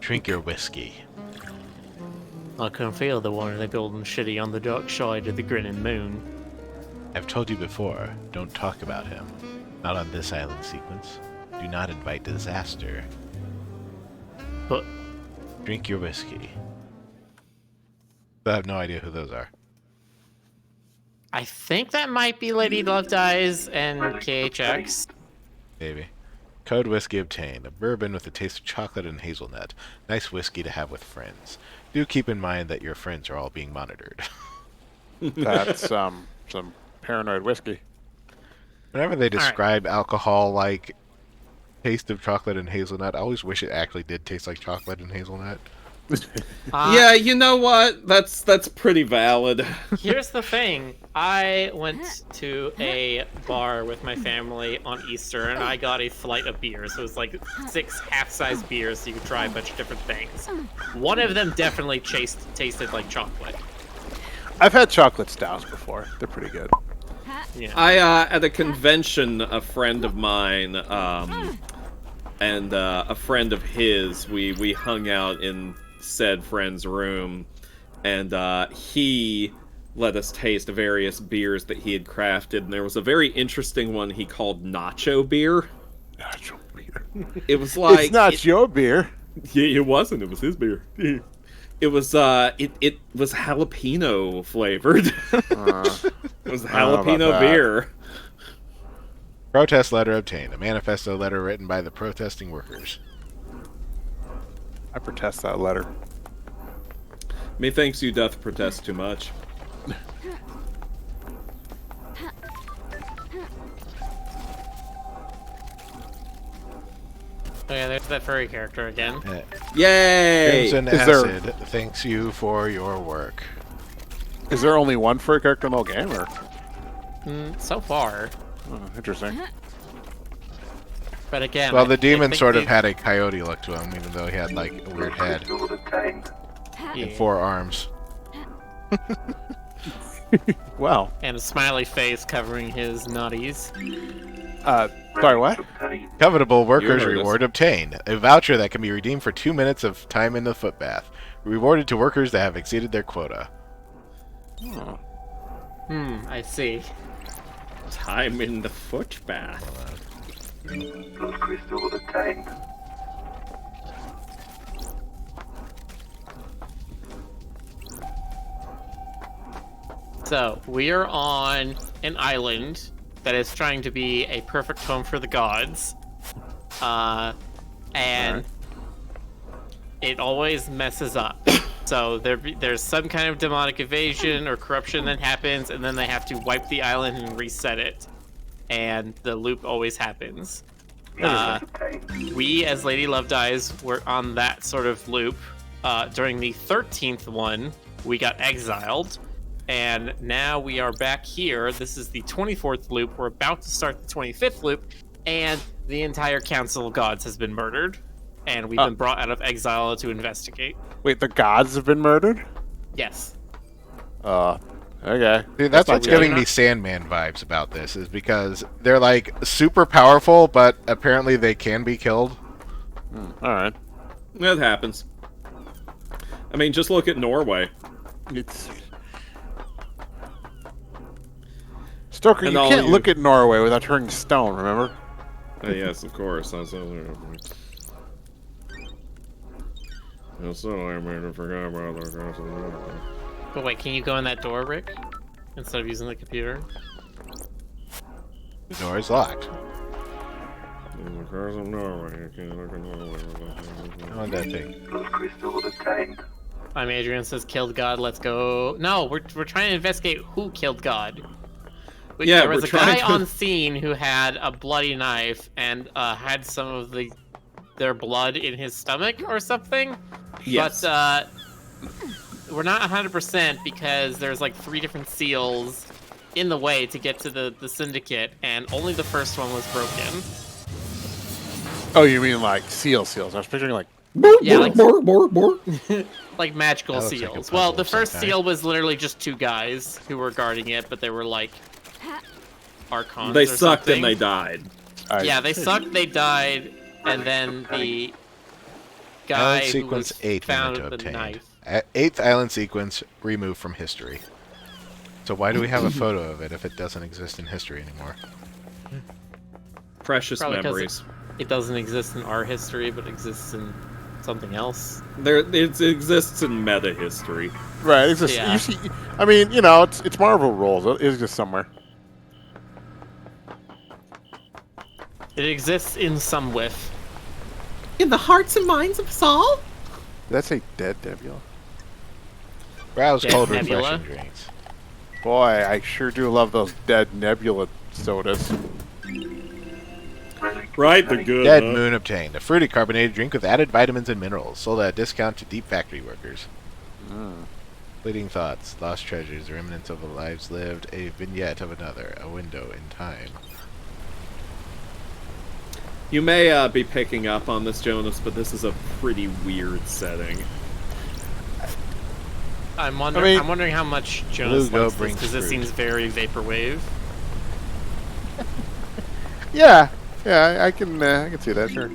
Drink your whiskey. I can feel the one in the golden city on the dark side of the grinning moon. I've told you before, don't talk about him. Not on this island sequence. Do not invite disaster. But Drink your whiskey. I have no idea who those are. I think that might be Lady Love Dies and KHX. Maybe. Code whiskey obtained. A bourbon with a taste of chocolate and hazelnut. Nice whiskey to have with friends. Do keep in mind that your friends are all being monitored. That's some paranoid whiskey. Whenever they describe alcohol like taste of chocolate and hazelnut, I always wish it actually did taste like chocolate and hazelnut. Yeah, you know what? That's pretty valid. Here's the thing. I went to a bar with my family on Easter, and I got a flight of beers. It was like 6 half-size beers, so you could try a bunch of different things. One of them definitely tasted like chocolate. I've had chocolate stouts before. They're pretty good. Yeah. At a convention, a friend of mine, and a friend of his, we hung out in said friend's room, and he let us taste various beers that he had crafted, and there was a very interesting one he called nacho beer. Nacho beer. It was like It's not your beer. Yeah, it wasn't. It was his beer. It was it was jalapeno flavored. It was I don't know about jalapeno that. beer. Protest letter obtained. A manifesto letter written by the protesting workers. I protest that letter. Methinks you doth protest too much. Oh yeah, there's that furry character again. Yay! Crimson Is there- Acid thanks you for your work. Is there only one furry character in the whole game, or? So far. Oh, interesting. But again, Well, I the demon think sort of the- had a coyote look to him, even though he had like a weird head Sword obtained. yeah. and 4 arms. Well, And a smiley face covering his nutties. sorry, what? Obtained. Covetable workers heard us. reward obtained. A voucher that can be redeemed for 2 minutes of time in the footbath. Rewarded to workers that have exceeded their quota. Oh. I see. Time in the foot bath. Blood crystal obtained. So, we are on an island that is trying to be a perfect home for the gods. And it always messes up. So there's some kind of demonic invasion or corruption that happens, and then they have to wipe the island and reset it. And the loop always happens. We, as Lady Love Dies, were on that sort of loop. During the 13th one, we got exiled. And now we are back here. This is the 24th loop. We're about to start the 25th loop. And the entire Council of Gods has been murdered. And we've been brought out of exile to investigate. Wait, the gods have been murdered? Yes. Okay. Dude, that's what's giving me Sandman vibes about this, is because they're like super powerful, but apparently they can be killed. Alright. That happens. I mean, just look at Norway. Stoker, And you all can't you- look at Norway without turning stone, remember? Yes, of course. I forgot about that. But wait, can you go in that door, Rick? Instead of using the computer? The door is locked. Oh, that thing. Blood crystal obtained. Adrian says, killed God, let's go. No, we're trying to investigate who killed God. Yeah, there was we're a guy trying to- on scene who had a bloody knife and had some of their blood in his stomach or something. Yes. But we're not 100% because there's like 3 different seals in the way to get to the syndicate, and only the first one was broken. Oh, you mean like seals? I was picturing like... Yeah, like, like magical That looks like a seals. puzzle Well, the of some first kind. seal was literally just 2 guys who were guarding it, but they were like archons. They or sucked something. and they died. Yeah, they sucked, they died, and then the guy Island who sequence was 8 found memento with the obtained. knife. 8th island sequence removed from history. So why do we have a photo of it if it doesn't exist in history anymore? Precious Probably 'cause memories. it doesn't exist in our history, but exists in something else. It exists in meta history. Right, it's just... Yeah. You see, I mean, you know, it's Marvel rules. It is just somewhere. It exists in some whiff. In the hearts and minds of Saul? Did that say dead Nebula? Browse Dead cold Nebula? refreshing drinks. Boy, I sure do love those dead Nebula sodas. Right, the good. Dead Moon obtained. A fruity carbonated drink with added vitamins and minerals. Sold at a discount to deep factory workers. Fleeting thoughts. Lost treasures. The remnants of the lives lived. A vignette of another. A window in time. You may be picking up on this, Jonas, but this is a pretty weird setting. I'm mean- wondering how much Jonas Blue Go likes this, brings because this fruit. seems very vaporwave. Yeah, I can see that, sure.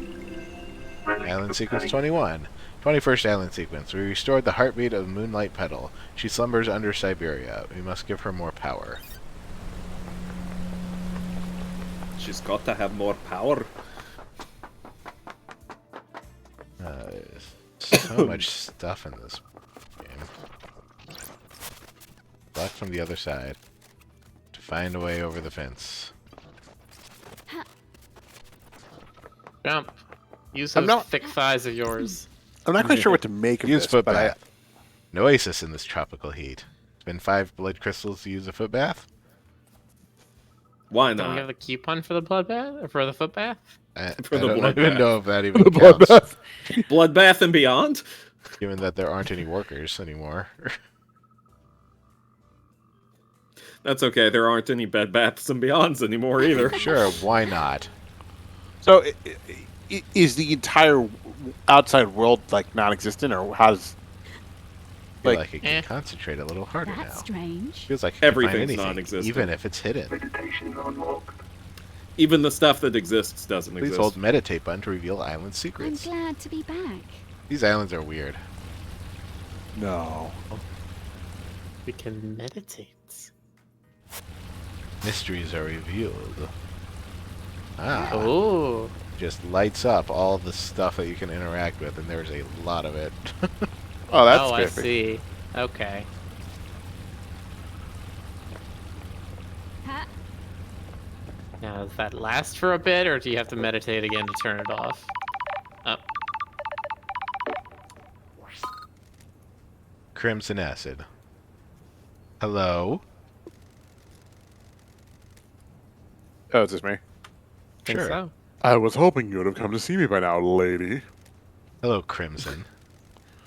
Island sequence 21. 21st island sequence. We restored the heartbeat of Moonlight Petal. She slumbers under Siberia. We must give her more power. She's got to have more power. So much stuff in this game. Block from the other side. To find a way over the fence. Jump. Use I'm those not- thick thighs of yours. I'm not quite sure what to make of Use this, foot but bath. An oasis in this tropical heat. Spend 5 blood crystals to use a foot bath. Why Don't we have not? the coupon for the blood bath? Or for the foot bath? For I the don't blood even bath. know if that even the counts, bloodbath. Bloodbath and Beyond? given that there aren't any workers anymore. That's okay, there aren't any Bed Baths and Beyonds anymore either. Sure, why not? So, is the entire outside world like non-existent, or how's I feel Like- like it can concentrate a little harder That's now. strange. Feels like it can find Everything's anything, non-existent. even if it's hidden. Meditation unlocked. Even the stuff that exists doesn't Please exist. hold meditate button to reveal island I'm secrets. glad to be back. These islands are weird. no? We can meditate. Mysteries are revealed. Ah. Ooh. Just lights up all the stuff that you can interact with, and there's a lot of it. Oh, that's Oh, I spiffy. see. Okay. Ha! Now, does that last for a bit, or do you have to meditate again to turn it off? Oh. Crimson acid. Hello? Oh, it's just me. Think Sure. so. I was hoping you would have come to see me by now, lady. Hello, Crimson.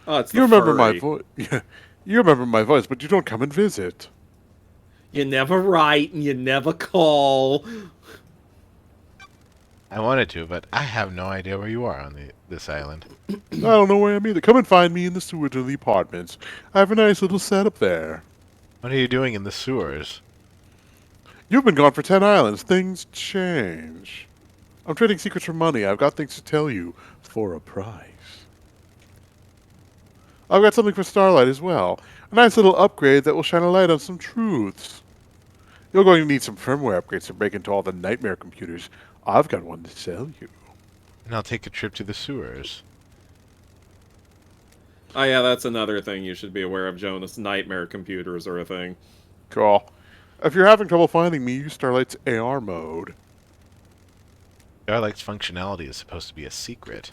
Oh, it's the You remember my furry. voice. Yeah, you remember my voice, but you don't come and visit. You never write and you never call. I wanted to, but I have no idea where you are on this island. I don't know where I'm either. Come and find me in the sewers of the apartments. I have a nice little setup there. What are you doing in the sewers? You've been gone for 10 islands. Things change. I'm trading secrets for money. I've got things to tell you for a price. I've got something for Starlight as well. A nice little upgrade that will shine a light on some truths. You're going to need some firmware upgrades to break into all the nightmare computers. I've got one to sell you. And I'll take a trip to the sewers. Oh yeah, that's another thing you should be aware of, Jonas. Nightmare computers are a thing. Cool. If you're having trouble finding me, use Starlight's AR mode. Starlight's functionality is supposed to be a secret.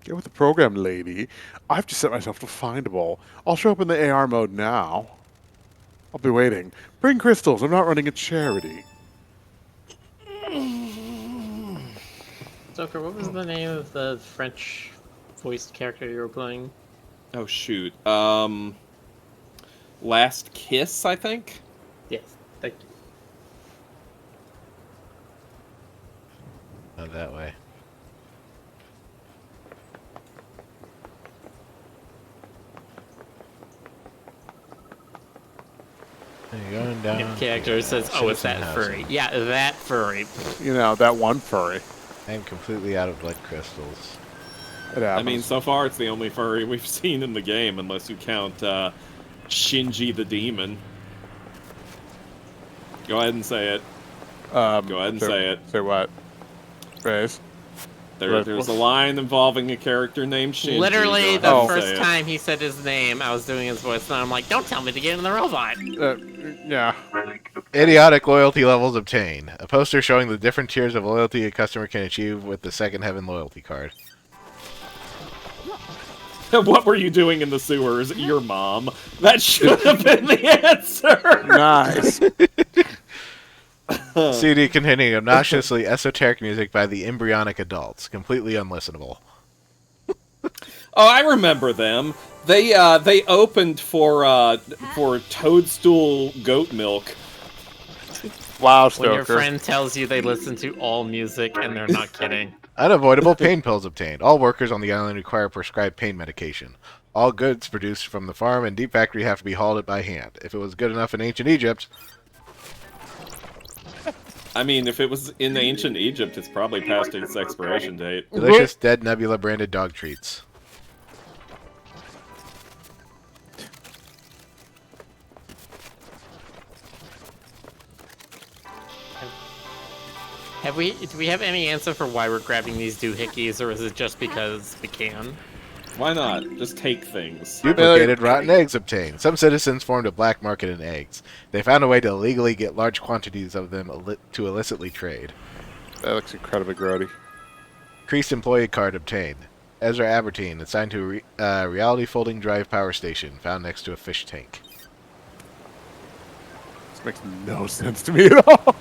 Get with the program, lady. I've just set myself to findable. I'll show up in the AR mode now. I'll be waiting. Bring crystals. I'm not running a charity. Joker, what was the name of the French voiced character you were playing? Oh shoot. Last Kiss, I think? Yes, thank you. Not that way. You're going down. The character says, "Oh, it's that Citizen furry." housing. Yeah, that furry. You know, that one furry. I am completely out of blood crystals. It happens. I mean, so far it's the only furry we've seen in the game, unless you count Shinji the Demon. Go ahead and say it. Go ahead and say it. Say what? Face? There's a line involving a character named Shinji. Literally, Go the ahead and first say it. time he said his name, I was doing his voice, and I'm like, "Don't tell me to get in the robot." Yeah. Relic of Idiotic loyalty levels obtained. A poster showing the different tiers of loyalty a customer can achieve with the Second Heaven loyalty card. What were you doing in the sewers? Your mom. That should have been the answer. Nice. CD containing obnoxiously esoteric music by the Embryonic Adults. Completely unlistenable. Oh, I remember them. They opened for Toadstool Goat Milk. Wow, When Stoker. your friend tells you they listen to all music, and they're not kidding. Unavoidable pain pills obtained. All workers on the island require prescribed pain medication. All goods produced from the farm and deep factory have to be hauled by hand. If it was good enough in ancient Egypt, I mean, if it was in ancient Egypt, it's probably past its expiration date. delicious Dead Nebula branded dog treats. Do we have any answer for why we're grabbing these doohickeys, or is it just because we can? Why not? Just take things. Duplicated rotten eggs obtained. Some citizens formed a black market in eggs. They found a way to illegally get large quantities of them to illicitly trade. That looks incredibly grody. Increased employee card obtained. Ezra Abertine, assigned to a reality folding drive power station, found next to a fish tank. This makes no sense to me at all.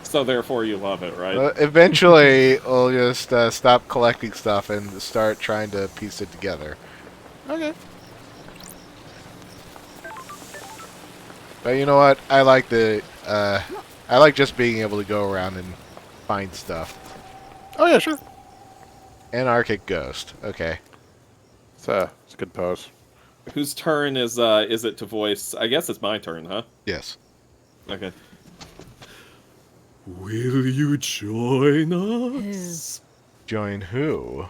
So therefore you love it, right? Eventually, we'll just stop collecting stuff and start trying to piece it together. Okay. But you know what? I like I like just being able to go around and find stuff. Oh, yeah, sure. Anarchic Ghost. Okay. It's a good pose. Whose turn is it to voice? I guess it's my turn, huh? Yes. Okay. Will you join us? Join who?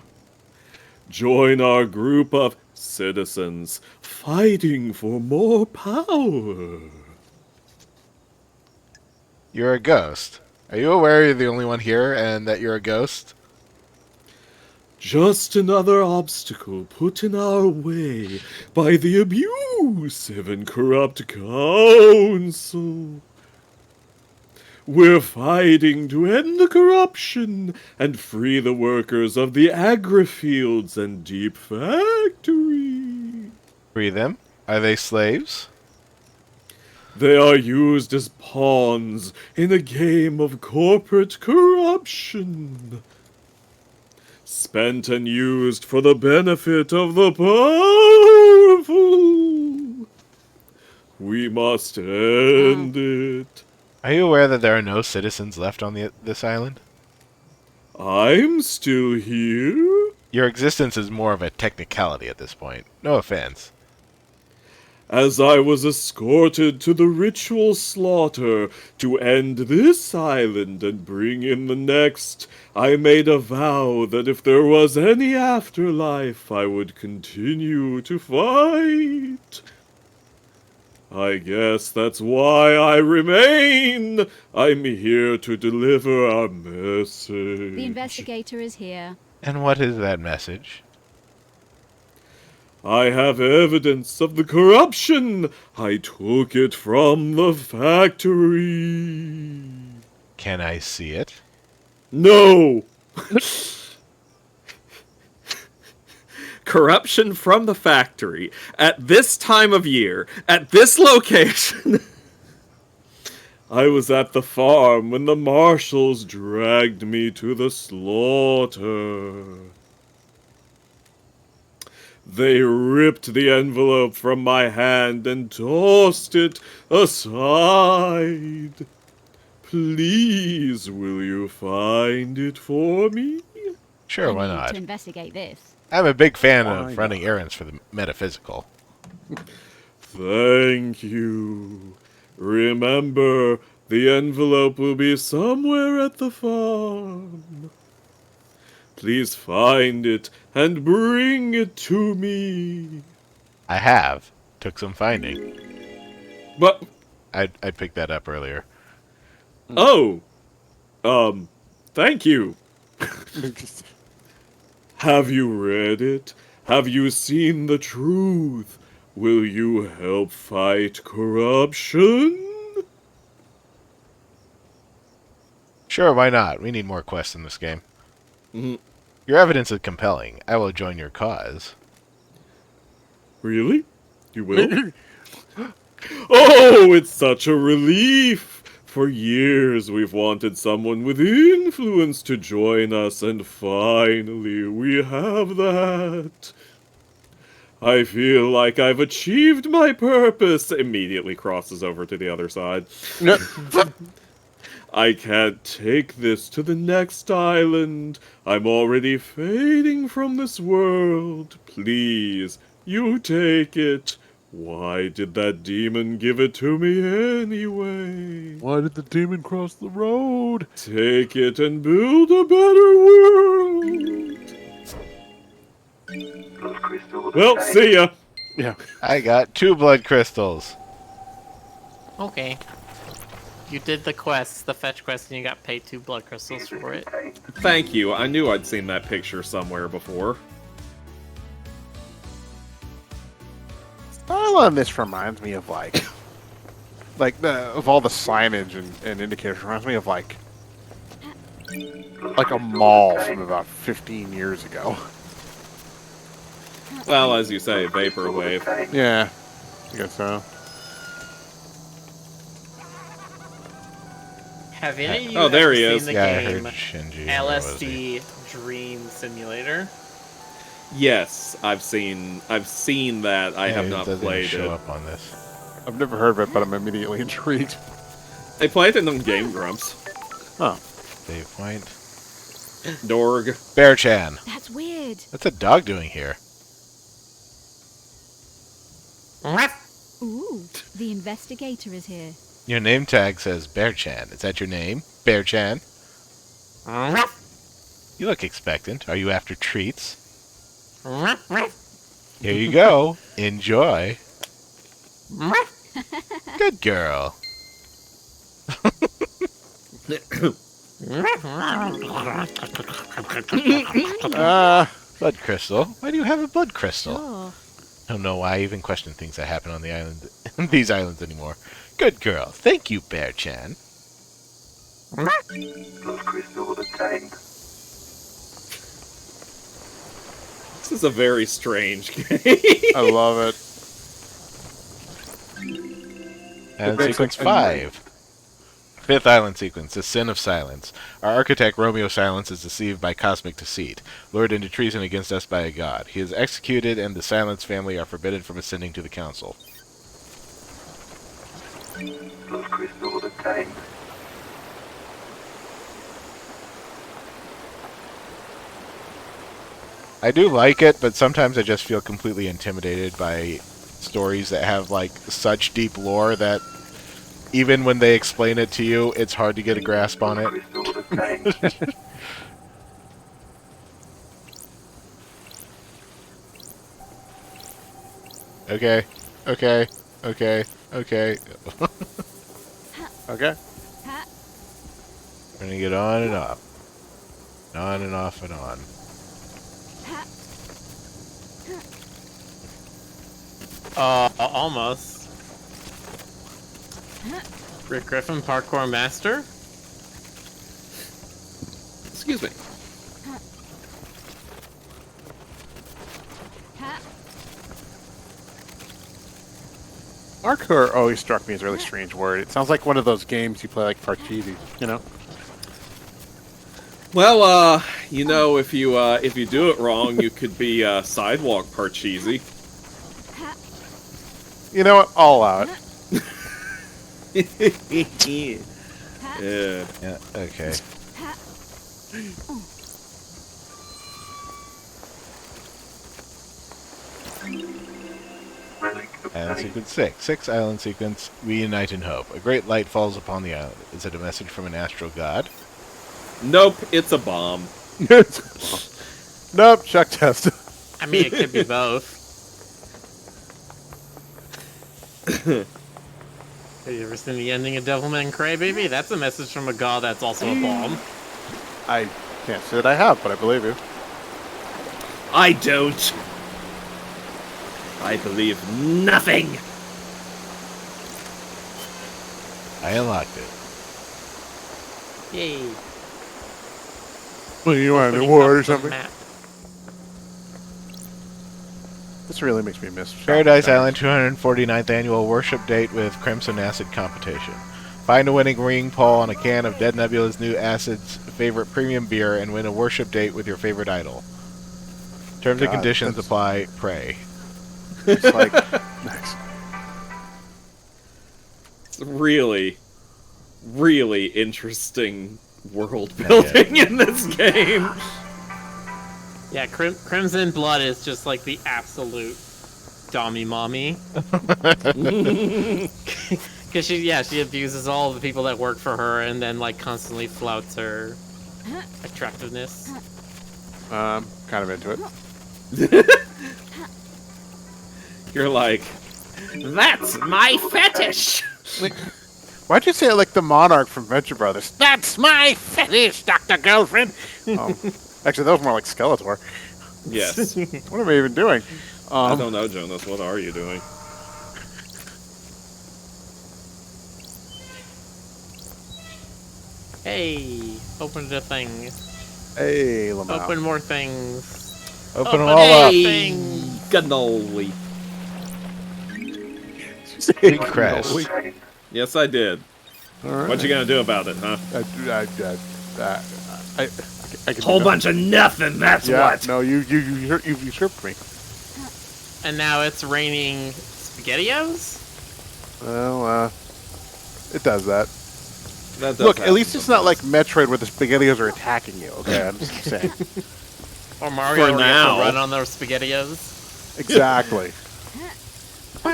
Join our group of citizens, fighting for more power. You're a ghost. Are you aware you're the only one here and that you're a ghost? Just another obstacle put in our way by the abusive and corrupt council. We're fighting to end the corruption and free the workers of the agri-fields and deep factory. Free them? Are they slaves? They are used as pawns in a game of corporate corruption. Spent and used for the benefit of the powerful. We must end it. Are you aware that there are no citizens left on this island? I'm still here. Your existence is more of a technicality at this point. No offense. As I was escorted to the ritual slaughter to end this island and bring in the next, I made a vow that if there was any afterlife, I would continue to fight. I guess that's why I remain. I'm here to deliver a message. The investigator is here. And what is that message? I have evidence of the corruption. I took it from the factory. Can I see it? No! Corruption from the factory. At this time of year. At this location. I was at the farm when the marshals dragged me to the slaughter. They ripped the envelope from my hand and tossed it aside. Please, will you find it for me? Sure, why I need not? to investigate this. I'm a big fan of running errands for the metaphysical. Thank you. Remember, the envelope will be somewhere at the farm. Please find it and bring it to me. I have. Took some finding. But, I picked that up earlier. oh, thank you. Have you read it? Have you seen the truth? Will you help fight corruption? Sure, why not? We need more quests in this game. Mhm. Your evidence is compelling. I will join your cause. Really? You will? Oh, it's such a relief! For years we've wanted someone with influence to join us, and finally we have that. I feel like I've achieved my purpose. Immediately crosses over to the other side. I can't take this to the next island. I'm already fading from this world. Please, you take it. Why did that demon give it to me anyway? Why did the demon cross the road? Take it and build a better world. Blood crystal of Well, the see ya. Yeah. I got 2 blood crystals. Okay. You did the quest, the fetch quest, and you got paid 2 blood crystals for it. tank. Thank you. I knew I'd seen that picture somewhere before. Style on this reminds me of of all the signage and indicators reminds me of like a mall from about 15 years ago. Well, as you say, vaporwave. Yeah, I guess so. Have any of you Oh, there ever he seen is. the Yeah, I game heard Shinji. Where was he? LSD Dream Simulator? Yes, I've seen that. I Yeah, have it not doesn't played show it. up on this. I've never heard of it, but I'm immediately intrigued. I played it on Game Grumps. Oh, Save point. Dorg. Bear-chan. That's weird. What's a dog doing here? Ooh, the investigator is here. Your name tag says Bear-chan. Is that your name? Bear-chan? You look expectant. Are you after treats? Here you go. Enjoy. Good girl. Blood crystal? Why do you have a blood crystal? Oh. I don't know why I even question things that happen on the island, these islands anymore. Good girl. Thank you, Bear-chan. Blood crystal attained. This is a very strange game. I love it. And Very sequence quick memory. 5. Fifth island sequence, The Sin of Silence. Our architect, Romeo Silence, is deceived by cosmic deceit, lured into treason against us by a god. He is executed, and the Silence family are forbidden from ascending to the council. Blood crystal attained. I do like it, but sometimes I just feel completely intimidated by stories that have, like, such deep lore that even when they explain it to you, it's hard to get a grasp on it. Crystal attained. Okay, okay, okay, okay. Okay. We're gonna get on and off. On and off and on. Almost. Rick Griffin, parkour master. Excuse me. Parkour always struck me as a really strange word. It sounds like one of those games you play like Parcheesi, you know? Well, you know, if you do it wrong, you could be sidewalk Parcheesi. You know what? I'll allow it. Yeah. Yeah, okay. Relic Island obtained. sequence 6. 6 island sequence. We unite in hope. A great light falls upon the island. Is it a message from an astral god? Nope, it's a bomb. Nope, check test. I mean, it could be both. Have you ever seen the ending of Devilman Crybaby? That's a message from a god that's also a bomb. I can't say that I have, but I believe you. I don't. I believe nothing. I unlocked it. Yay. Well, you want an Putting award or up the something? map. This really makes me miss Paradise Shopping Island 249th annual worship date with Crimson Acid competition. Find a winning ring pull on a can of Dead Nebula's new Acid's favorite premium beer and win a worship date with your favorite idol. Terms and God, conditions that's- apply. Pray. It's like, nice. It's really, really interesting world building in this game. Yeah, Crimson Blood is just like the absolute dommy mommy. Because she abuses all the people that work for her and then like constantly flouts her attractiveness. Kind of into it. You're like, that's my fetish. Why'd you say it like the Monarch from Venture Brothers? That's my fetish, Dr. Girlfriend! Actually, that was more like Skeletor. Yes. What am I even doing? I don't know, Jonas. What are you doing? Hey, open the thing. Hey, Lamau. Open more things. Open them all up. Things. Cannoli. Big crest. Obtained. Yes, I did. All right. What you gonna do about it, huh? I can Whole bunch of nothing. That's Yeah, what. no, you usurped me. And now it's raining SpaghettiOs? Well, it does that. That does Look, at happen least it's not like sometimes. Metroid where the SpaghettiOs are attacking you, okay? I'm just saying. Or Mario For where you have now. to run on those SpaghettiOs? Exactly. Oh,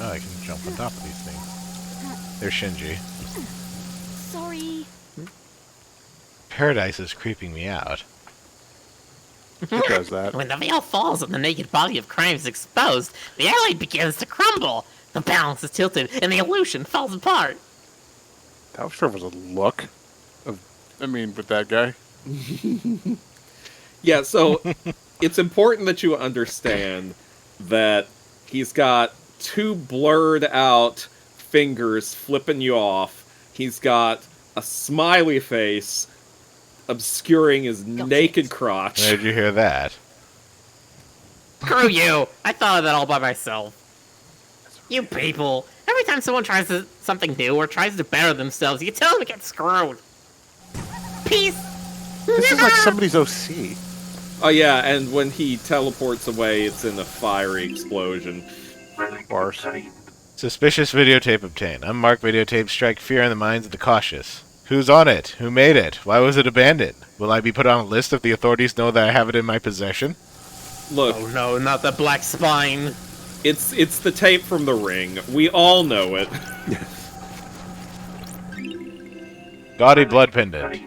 I can jump on top of these things. There's Shinji. Sorry. Paradise is creeping me out. It does that. When the veil falls and the naked body of crime is exposed, the alley begins to crumble. The balance is tilted and the illusion falls apart. That sure was a look. With that guy. Yeah, so it's important that you understand that he's got two blurred out fingers flipping you off. He's got a smiley face obscuring his naked crotch. Where did you hear that? Screw you! I thought of that all by myself. You people, every time someone tries something new or tries to better themselves, you tell them to get screwed. Peace! This is like somebody's OC. Oh yeah, and when he teleports away, it's in a fiery explosion. Relic Worse. obtained. Suspicious videotape obtained. Unmarked videotapes strike fear in the minds of the cautious. Who's on it? Who made it? Why was it abandoned? Will I be put on a list if the authorities know that I have it in my possession? Look, Oh no, not the black spine. it's the tape from The Ring. We all know it. Gaudy blood pendant.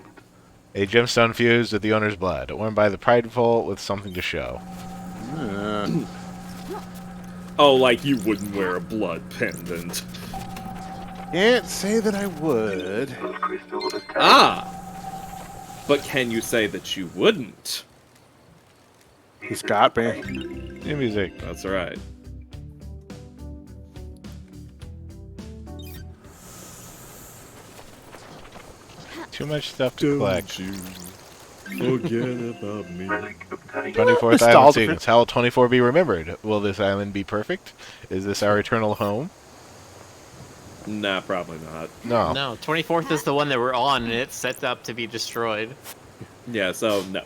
A gemstone fused with the owner's blood, worn by the prideful with something to show. Oh, like you wouldn't wear a blood pendant. Can't say that I would. Those crystal obtained. Ah! But can you say that you wouldn't? He's got me. New music. That's right. Too much stuff to collect. you forget about me. Relic obtained. 24th Island Nostalgia. sequence. How will 24 be remembered? Will this island be perfect? Is this our eternal home? Nah, probably not. No. No, 24th is the one that we're on, and it's set up to be destroyed. Yeah, so no.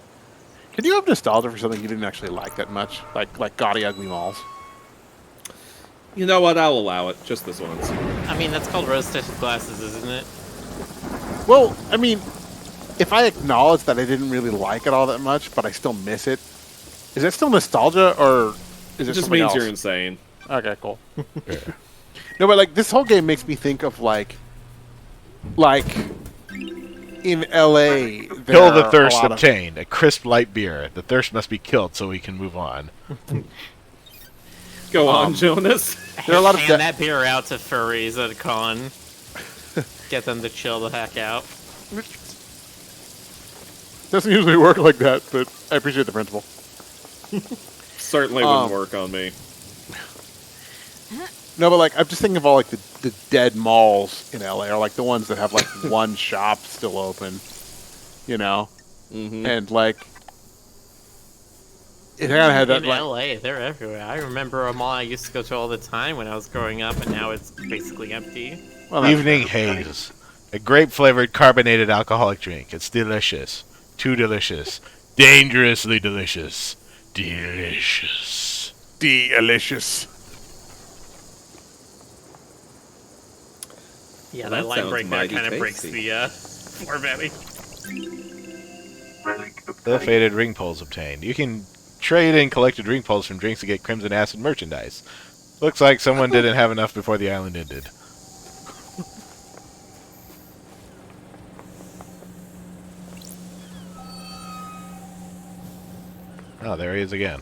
Can you have nostalgia for something you didn't actually like that much? Like gaudy, ugly malls? You know what? I'll allow it. Just this once. I mean, that's called rose-tinted glasses, isn't it? Well, if I acknowledge that I didn't really like it all that much, but I still miss it, is that still nostalgia, or is It it just something means else? you're insane. Okay, cool. No, but this whole game makes me think of like in LA. Kill the thirst obtained. A crisp light beer. The thirst must be killed so we can move on. Go on, Jonas. There are a lot of Hand that beer out to furries at a con. Get them to chill the heck out. Doesn't usually work like that, but I appreciate the principle. Certainly wouldn't work on me. No, but I'm just thinking of all the dead malls in LA, or the ones that have one shop still open, Mm-hmm. and it kind of had that In LA, they're everywhere. I remember a mall I used to go to all the time when I was growing up, and now it's basically empty. well, that's Evening haze. A grape-flavored carbonated alcoholic drink. It's delicious. Too delicious. Dangerously delicious. Delicious. delicious. Yeah, Well, that that line sounds break there mighty kind of breaks tasty. the formatting. Relic The obtained. faded ring pulls obtained. You can trade in collected ring pulls from drinks to get Crimson Acid merchandise. Looks like someone didn't have enough before the island ended. Oh, there he is again.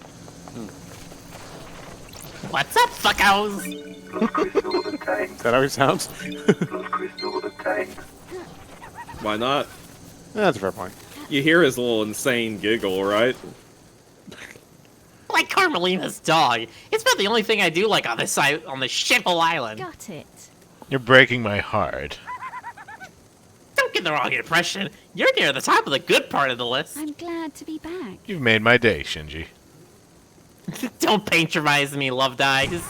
What's up, fuckos? Those crystal obtained. Is that how he sounds? Those crystal obtained. Why not? That's a fair point. You hear his little insane giggle, right? Like Carmelina's dog. It's about the only thing I do like on this shithole island. Got it. You're breaking my heart. Don't get the wrong impression. You're near the top of the good part of the list. I'm glad to be back. You've made my day, Shinji. Don't patronize me, Loved Eyes.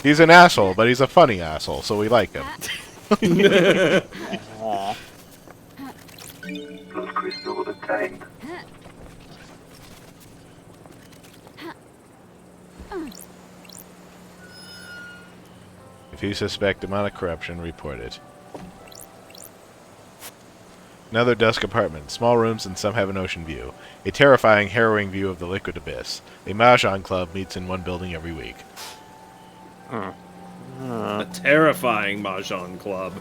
He's an asshole, but he's a funny asshole, so we like him. Those crystal obtained. If you suspect demonic corruption, report it. Another dusk apartment. Small rooms and some have an ocean view. A terrifying, harrowing view of the liquid abyss. A Mahjong club meets in one building every week. A terrifying Mahjong club.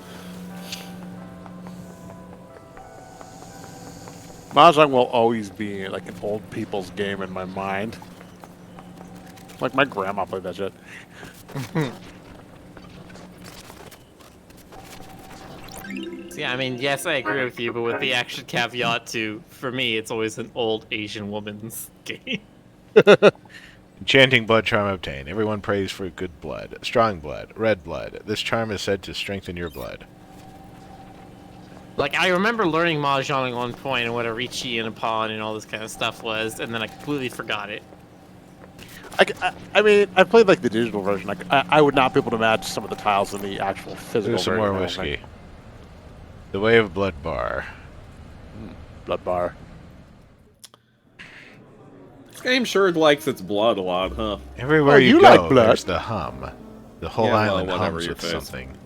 Mahjong will always be like an old people's game in my mind. Like my grandma played that shit. Yeah, I mean, yes, I agree with you, but with the action caveat to, for me, it's always an old Asian woman's game. Enchanting blood charm obtained. Everyone prays for good blood. Strong blood. Red blood. This charm is said to strengthen your blood. Like, I remember learning Mahjong at one point and what a Richi and a Pawn and all this kind of stuff was, and then I completely forgot it. I mean, I played like the digital version. I would not be able to match some of the tiles in the actual physical There's some version. more I don't think. whiskey. The Way of Blood Bar. Blood bar. This game sure likes its blood a lot, huh? Everywhere Oh, you you go, like blood. there's the hum. The whole Yeah, well, island whatever hums your with face. something.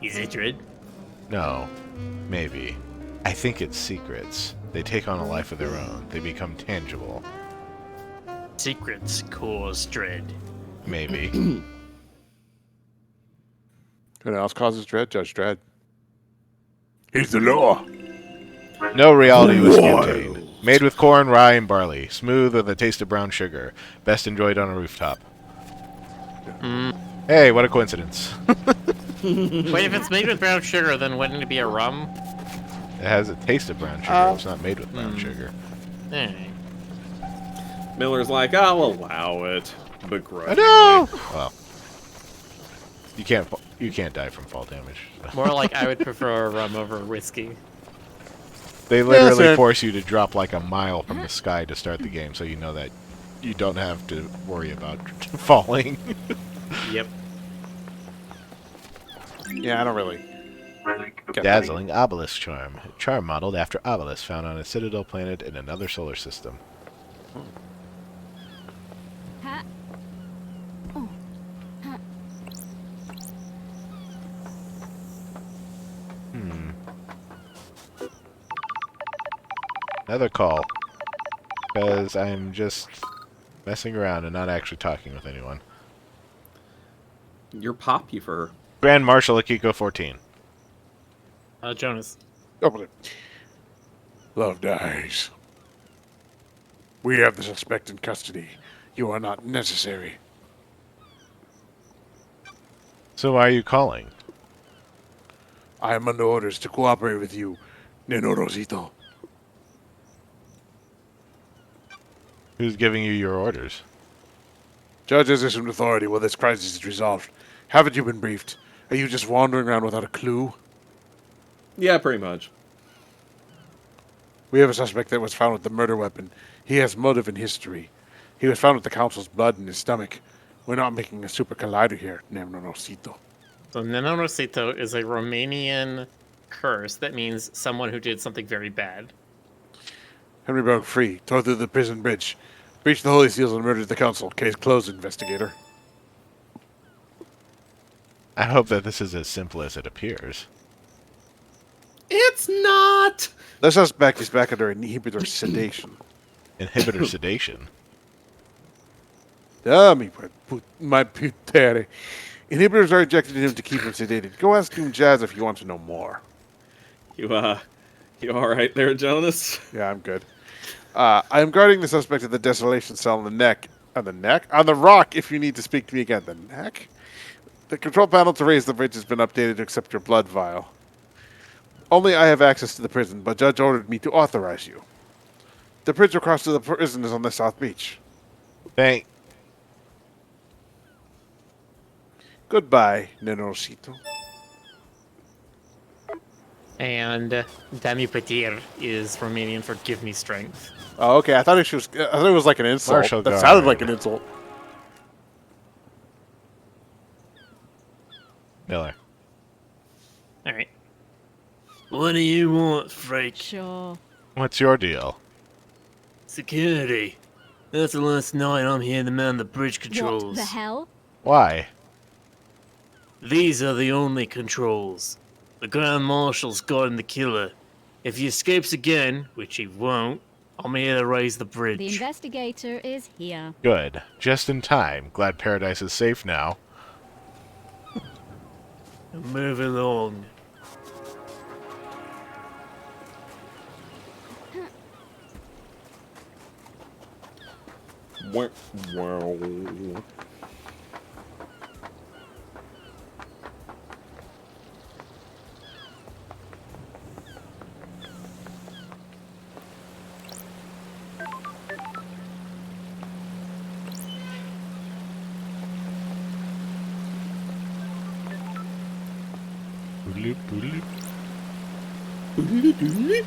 Is it Dread? No. Maybe. I think it's secrets. They take on a life of their own. They become tangible. Secrets cause dread. Maybe. What else causes dread? Judge Dredd. He's the law. No reality whiskey obtained. Made with corn, rye, and barley. Smooth with a taste of brown sugar. Best enjoyed on a rooftop. Hey, what a coincidence. Wait, if it's made with brown sugar, then wouldn't it be a rum? It has a taste of brown sugar. It's not made with brown sugar. Alright. Miller's like, I'll allow it. Begrudgingly. No! Well, you can't die from fall damage. More like I would prefer a rum over whiskey. They literally sir. force you to drop like a mile from the sky to start the game, so you know that you don't have to worry about falling. Yep. Yeah, I don't really. Relic obtained. Dazzling Obelisk Charm. Charm modeled after Obelisk, found on a citadel planet in another solar system. Ha. Oh. Ha. Another call. Because I'm just messing around and not actually talking with anyone. You're popular. Grand Marshal Akiko 14. Jonas. Open it. Love dies. We have the suspect in custody. You are not necessary. So why are you calling? I am under orders to cooperate with you, Nenorosito. Who's giving you your orders? Judge has assumed authority while this crisis is resolved. Haven't you been briefed? Are you just wandering around without a clue? Yeah, pretty much. We have a suspect that was found with the murder weapon. He has motive and history. He was found with the council's blood in his stomach. We're not making a super collider here, Nenorosito. So Nenorosito is a Romanian curse that means someone who did something very bad. Henry broke free, tore through the prison bridge, breached the holy seals and murdered the council. Case closed, investigator. I hope that this is as simple as it appears. It's not! The suspect is back under inhibitor sedation. Inhibitor sedation. My putere. Inhibitors are injected in him to keep him sedated. Go ask Doom Jazz if you want to know more. You alright there, Jonas? Yeah, I'm good. I am guarding the suspect at the desolation cell on the neck. On the neck? On the rock, if you need to speak to me again. The neck? The control panel to raise the bridge has been updated to accept your blood vial. Only I have access to the prison, but Judge ordered me to authorize you. The bridge across to the prison is on the South Beach. Thank. Goodbye, Nenorosito. And Dami Petir is Romanian for give me strength. Oh, okay. I thought it was like an insult. Martial That guard. sounded like an insult. Miller. Alright. What do you want, freak? Sure. What's your deal? Security. That's the last night I'm here to man the bridge What controls. the hell? Why? These are the only controls. The Grand Marshal's guarding the killer. If he escapes again, which he won't, I'm here to raise the bridge. The investigator is here. Good. Just in time. Glad Paradise is safe now. Move along. Wow. Boodaloop, boodaloop.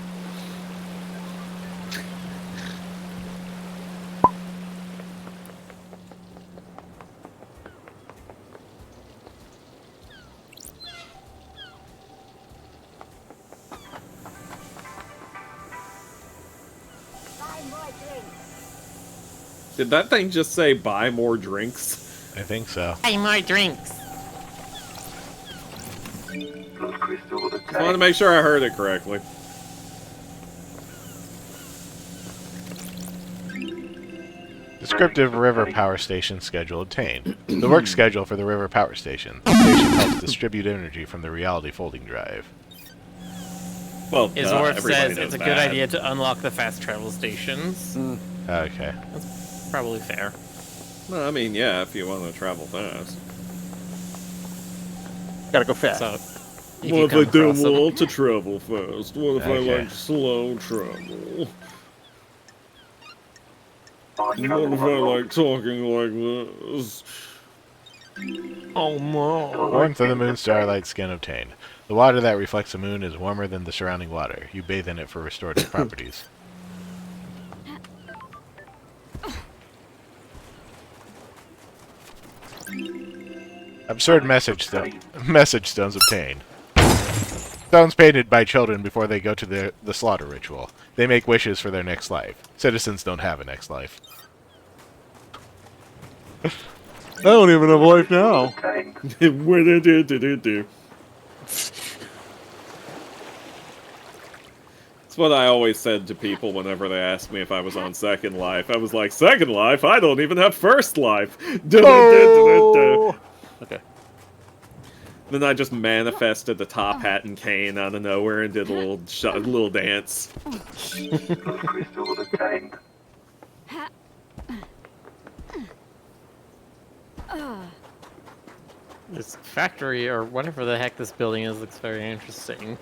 Buy more drinks. Did that thing just say buy more drinks? I think so. Hey, more drinks. Blood crystal I want to obtained. make sure I heard it correctly. Descriptive river power station schedule obtained. The work schedule for the river power station. The station helps distribute energy from the reality folding drive. Well, Isworth everybody says knows it's a that. good idea to unlock the fast travel stations. Okay. Probably fair. Well, I mean, yeah, if you want to travel fast. Gotta go fast. So, if What you if I come don't across them- want to travel fast? What if I Okay. like slow travel? What if I Unlocked. like talking like this? Oh, no. Warmth of the moon starlight skin obtained. The water that reflects the moon is warmer than the surrounding water. You bathe in it for restorative properties. Absurd message stones obtained. Stones painted by children before they go to the slaughter ritual. They make wishes for their next life. Citizens don't have a next life. I don't even have a life now. Obtained. What do? It's what I always said to people whenever they asked me if I was on Second Life. I was like, Second Life? I don't even have First Life! Okay. Then I just manifested the top hat and cane out of nowhere and did a little dance. Blood crystal obtained. This factory, or whatever the heck this building is, looks very interesting.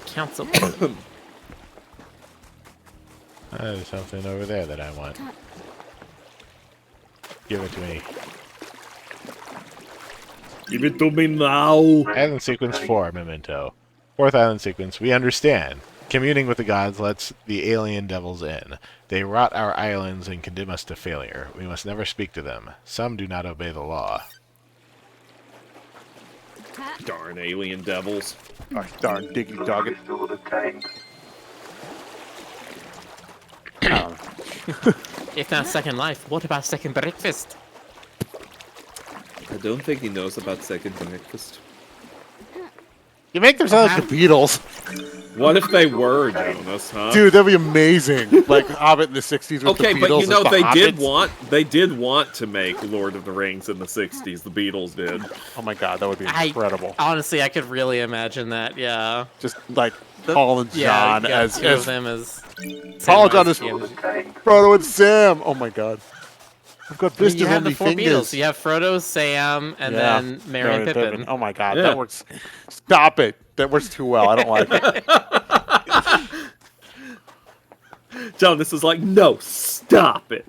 Council. There's something over there that I want. Give it to me. Give it to me now! Island sequence 4, Memento. Fourth island sequence, we understand. Communing with the gods lets the alien devils in. They rot our islands and condemn us to failure. We must never speak to them. Some do not obey the law. Darn alien devils. Gosh darn diggy Blood dog it. crystal obtained. If not Second Life, what about Second Breakfast? I don't think he knows about Second Breakfast. You make them sound like the Beatles. What if they were, Jonas, huh? Dude, that'd be amazing. Like Hobbit in the 60s with Okay, the Beatles. but you know as the they did Hobbits. want to make Lord of the Rings in the 60s. The Beatles did. Oh my god, that would be I- incredible. Honestly, I could really imagine that, yeah. Just like Paul and Yeah, John yeah, as two of them as... Paul and John as Crystal obtained. Frodo and Sam. Oh my god. I've got I mean, vistas you have on the me four fingers. Beatles. You have Frodo, Sam, and then Merry and Pippin. Oh my god, Yeah. that works. Stop it. That works too well. I don't like it. Jonas is like, no, stop it.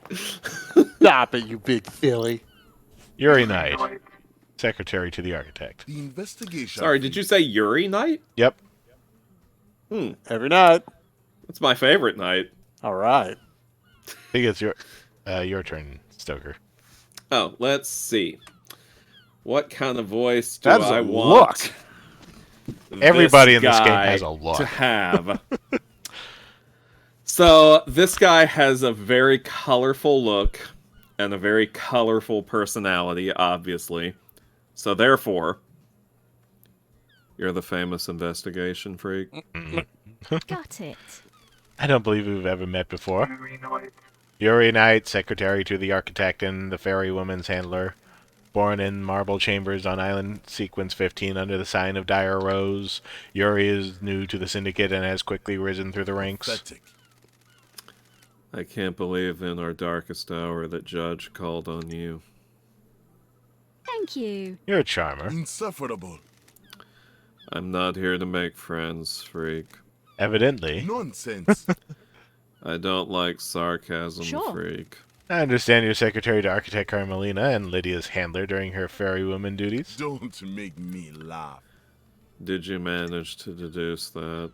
Stop it, you big filly. Yuri Knight, secretary to the architect. The investigation. Sorry, did you say Yuri Night? Yep. Every night. That's my favorite night. All right. I think it's your turn, Stoker. Oh, let's see. What kind of voice do That is I a want? Everybody in this game guy has a look. to have. So this guy has a very colorful look and a very colorful personality, obviously. So therefore, you're the famous investigation freak. Got it. I don't believe we've ever met before. Yuri Knight. Yuri Knight, secretary to the architect and the fairy woman's handler. Born in marble chambers on Island Sequence 15 under the sign of Dire Rose, Yuri is new to the Syndicate and has quickly risen through the ranks. Pathetic. I can't believe in our darkest hour that Judge called on you. Thank you. You're a charmer. Insufferable. I'm not here to make friends, freak. Evidently. Nonsense. I don't like sarcasm, Sure. freak. I understand you're secretary to Architect Carmelina and Lydia's handler during her fairy woman duties. Don't make me laugh. Did you manage to deduce that?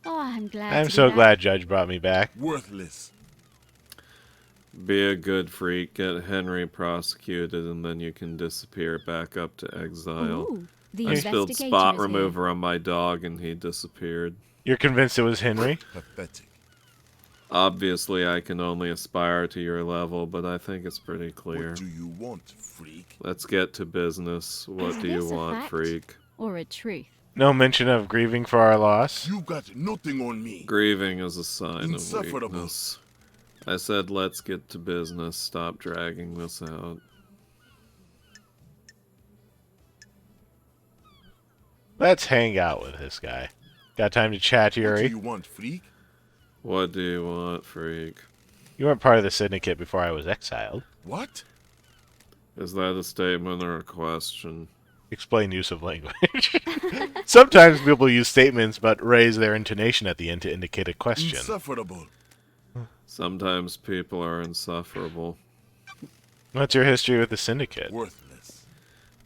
Oh, I'm glad. I'm to be so back. glad Judge brought me back. Worthless. Be a good freak, get Henry prosecuted, and then you can disappear back up to exile. Ooh, the I spilled investigator spot is here. remover on my dog and he disappeared. You're convinced it was Henry? Pathetic. Obviously, I can only aspire to your level, but I think it's pretty clear. What do you want, freak? Let's get to business. What Is do you this a want, fact? freak? Or a truth. No mention of grieving for our loss. You got nothing on me. Grieving is a sign of Insufferable. weakness. I said let's get to business. Stop dragging this out. Let's hang out with this guy. Got time to chat, What do Yuri? you want, freak? What do you want, freak? You weren't part of the Syndicate before I was exiled. What? Is that a statement or a question? Explain use of language. Sometimes people use statements but raise their intonation at the end to indicate a question. Insufferable. Sometimes people are insufferable. What's your history with the Syndicate? Worthless.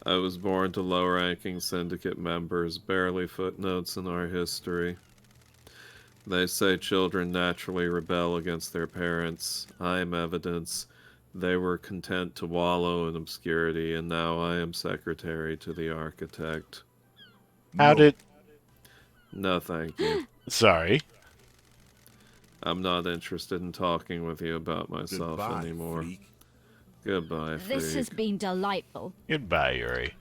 I was born to low-ranking syndicate members, barely footnotes in our history. They say children naturally rebel against their parents. I'm evidence. They were content to wallow in obscurity, and now I am secretary to the architect. How No. did... No, thank you. Sorry. I'm not interested in talking with you about myself Goodbye, anymore. freak. Goodbye, freak. This has been delightful. Goodbye, Yuri.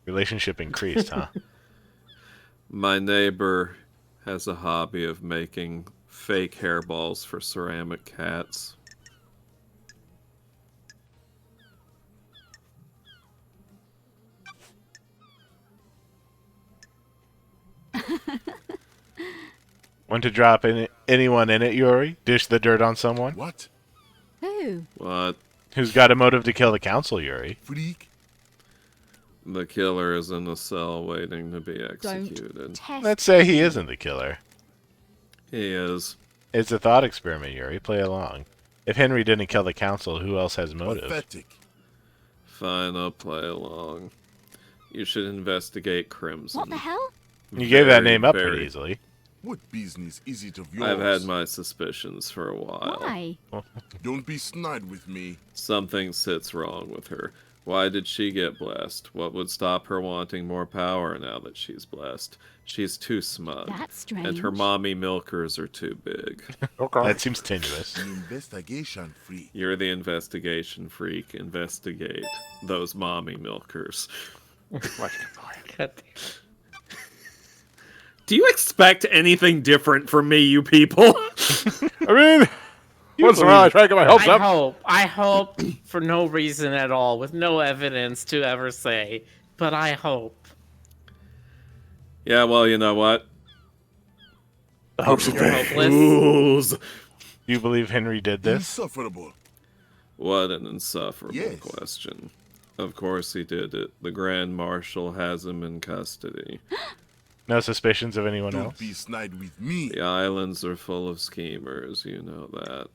Relationship increased, huh? My neighbor has a hobby of making fake hairballs for ceramic cats. Want to drop anyone in it, Yuri? Dish the dirt on someone? What? Who? What? Who's got a motive to kill the council, Yuri? Freak? The killer is in a cell waiting to be Don't executed. test. Let's say he isn't the killer. He is. It's a thought experiment, Yuri. Play along. If Henry didn't kill the council, who else has motive? Pathetic. Fine, I'll play along. You should investigate Crimson. What the hell? You gave that Very, name up very- pretty easily. What business is it of yours? I've had my suspicions for a while. Why? Don't be snide with me. Something sits wrong with her. Why did she get blessed? What would stop her wanting more power now that she's blessed? She's too smug. That's strange. And her mommy milkers are too big. That seems tenuous. An investigation, freak. You're the investigation freak. Investigate those mommy milkers. Do you expect anything different from me, you people? I mean, once in a while I try to get my hopes up. I hope for no reason at all, with no evidence to ever say, but I hope. Yeah, well, you know what? You're hopeless. Fools. Do you believe Henry did this? Insufferable. What an insufferable Yes. question. Of course he did it. The Grand Marshal has him in custody. No suspicions of anyone Don't else? be snide with me. The islands are full of schemers, you know that.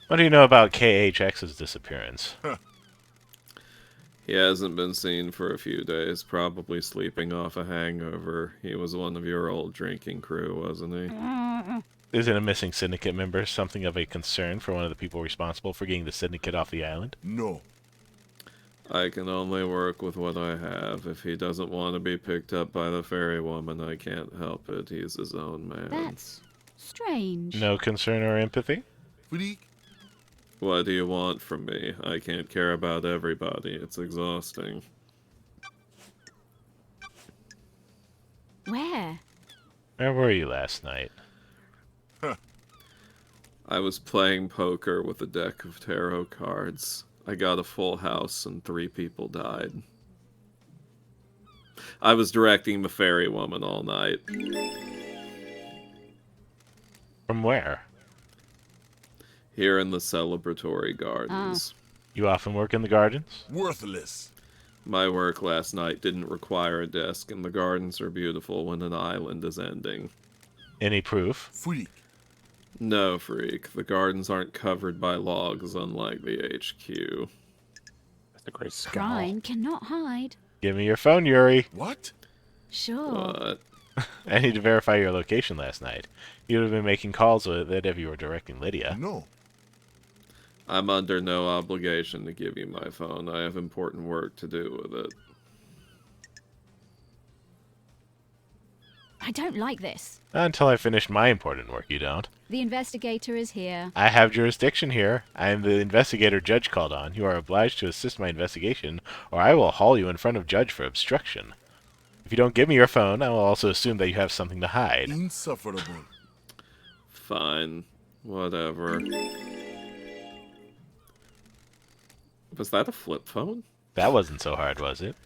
What do you know about KHX's disappearance? He hasn't been seen for a few days, probably sleeping off a hangover. He was one of your old drinking crew, wasn't he? Isn't a missing syndicate member something of a concern for one of the people responsible for getting the syndicate off the island? No. I can only work with what I have. If he doesn't want to be picked up by the fairy woman, I can't help it. He's his own man. That's strange. No concern or empathy? Freak? What do you want from me? I can't care about everybody. It's exhausting. Where? Where were you last night? I was playing poker with a deck of tarot cards. I got a full house and 3 people died. I was directing the fairy woman all night. From where? Here in the celebratory gardens. You often work in the gardens? Worthless. My work last night didn't require a desk, and the gardens are beautiful when an island is ending. Any proof? Freak. No, freak. The gardens aren't covered by logs, unlike the HQ. That's a great scowl. Crime cannot hide. Give me your phone, Yuri. What? Sure. But I need to verify your location last night. You would have been making calls with it if you were directing Lydia. No. I'm under no obligation to give you my phone. I have important work to do with it. I don't like this. Not until I finish my important work, you don't. The investigator is here. I have jurisdiction here. I am the investigator Judge called on. You are obliged to assist my investigation, or I will haul you in front of Judge for obstruction. If you don't give me your phone, I will also assume that you have something to hide. Insufferable. Fine. Whatever. Was that a flip phone? That wasn't so hard, was it?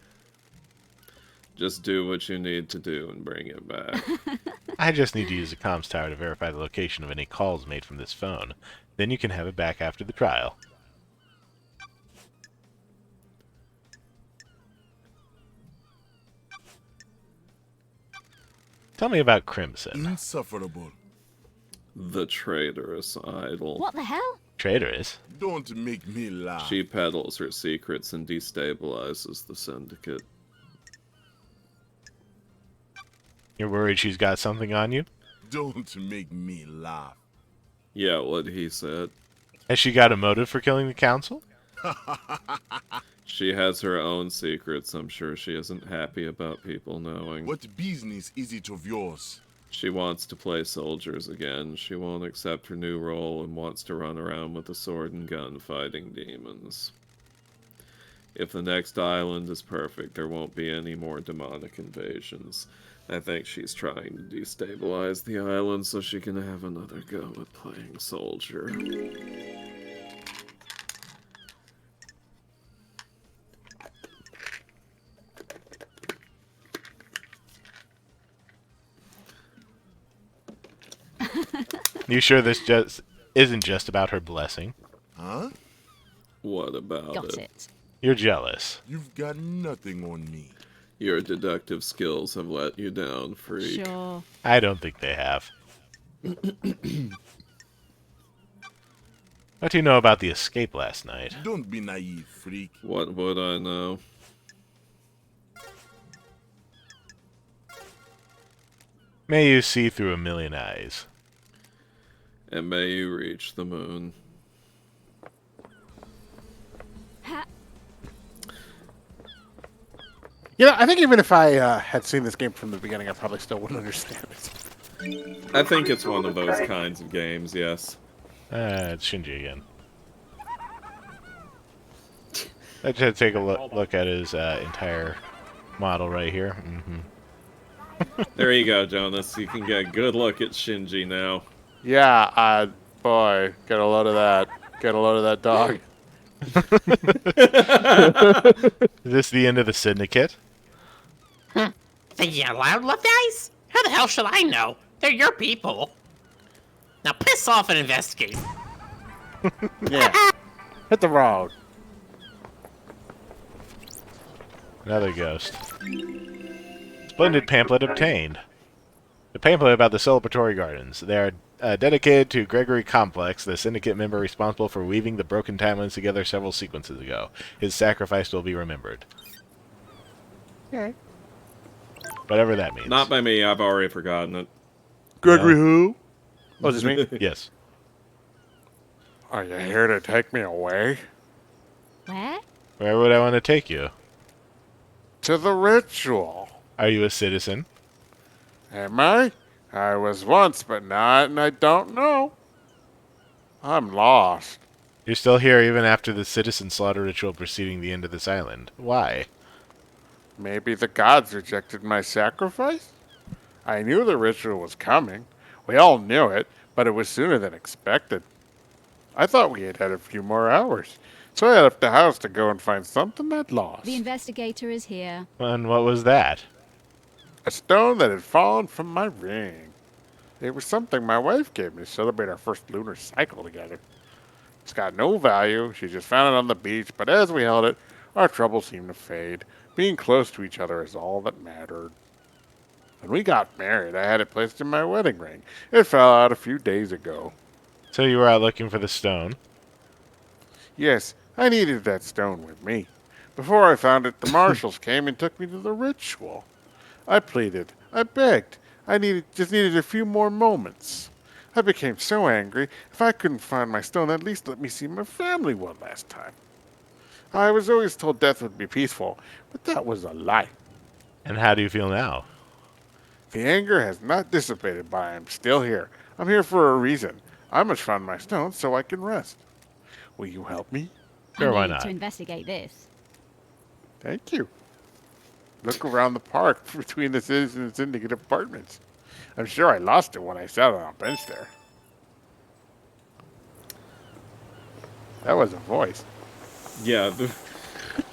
Just do what you need to do and bring it back. I just need to use the comms tower to verify the location of any calls made from this phone. Then you can have it back after the trial. Tell me about Crimson. Insufferable. The traitorous idol. What the hell? Traitorous? Don't make me laugh. She peddles her secrets and destabilizes the syndicate. You're worried she's got something on you? Don't make me laugh. Yeah, what he said. Has she got a motive for killing the council? She has her own secrets. I'm sure she isn't happy about people knowing. What business is it of yours? She wants to play soldiers again. She won't accept her new role and wants to run around with a sword and gun fighting demons. If the next island is perfect, there won't be any more demonic invasions. I think she's trying to destabilize the island so she can have another go at playing soldier. You sure this just isn't just about her blessing? Huh? What about Got it. You're jealous. You've got nothing on me. Your deductive skills have let you down, freak. Sure. I don't think they have. What do you know about the escape last night? Don't be naive, freak. What would I know? May you see through a million eyes. And may you reach the moon. You know, I think even if I had seen this game from the beginning, I probably still wouldn't understand it. I think it's one of those kinds of games, yes. It's Shinji again. Let's just take a look at his entire model right here. There you go, Jonas. You can get a good look at Shinji now. Yeah, boy, get a load of that. Get a load of that dog. Is this the end of the syndicate? Think you loud, Love Guys? How the hell should I know? They're your people. Now piss off and investigate. Yeah. Hit the road. Another ghost. Splendid pamphlet obtained. The pamphlet about the celebratory gardens. They are dedicated to Gregory Complex, the syndicate member responsible for weaving the broken timelines together several sequences ago. His sacrifice will be remembered. Okay. Whatever that means. Not by me, I've already forgotten it. Gregory who? Oh, is this me? Yes. Are you here to take me away? Where? Where would I want to take you? To the ritual. Are you a citizen? Am I? I was once, but not, and I don't know. I'm lost. You're still here even after the citizen slaughter ritual preceding the end of this island. Why? Maybe the gods rejected my sacrifice? I knew the ritual was coming. We all knew it, but it was sooner than expected. I thought we had had a few more hours, so I left the house to go and find something I'd lost. The investigator is here. And what was that? A stone that had fallen from my ring. It was something my wife gave me to celebrate our first lunar cycle together. It's got no value. She just found it on the beach, but as we held it, our troubles seemed to fade. Being close to each other is all that mattered. When we got married, I had it placed in my wedding ring. It fell out a few days ago. So you were out looking for the stone? Yes, I needed that stone with me. Before I found it, the marshals came and took me to the ritual. I pleaded. I begged. Just needed a few more moments. I became so angry. If I couldn't find my stone, at least let me see my family one last time. I was always told death would be peaceful, but that was a lie. And how do you feel now? The anger has not dissipated, but I am still here. I'm here for a reason. I must find my stone so I can rest. Will you help me? Sure, I why need not? to investigate this. Thank you. Look around the park between the Citizen Syndicate apartments. I'm sure I lost it when I sat on a bench there. That was a voice. Yeah,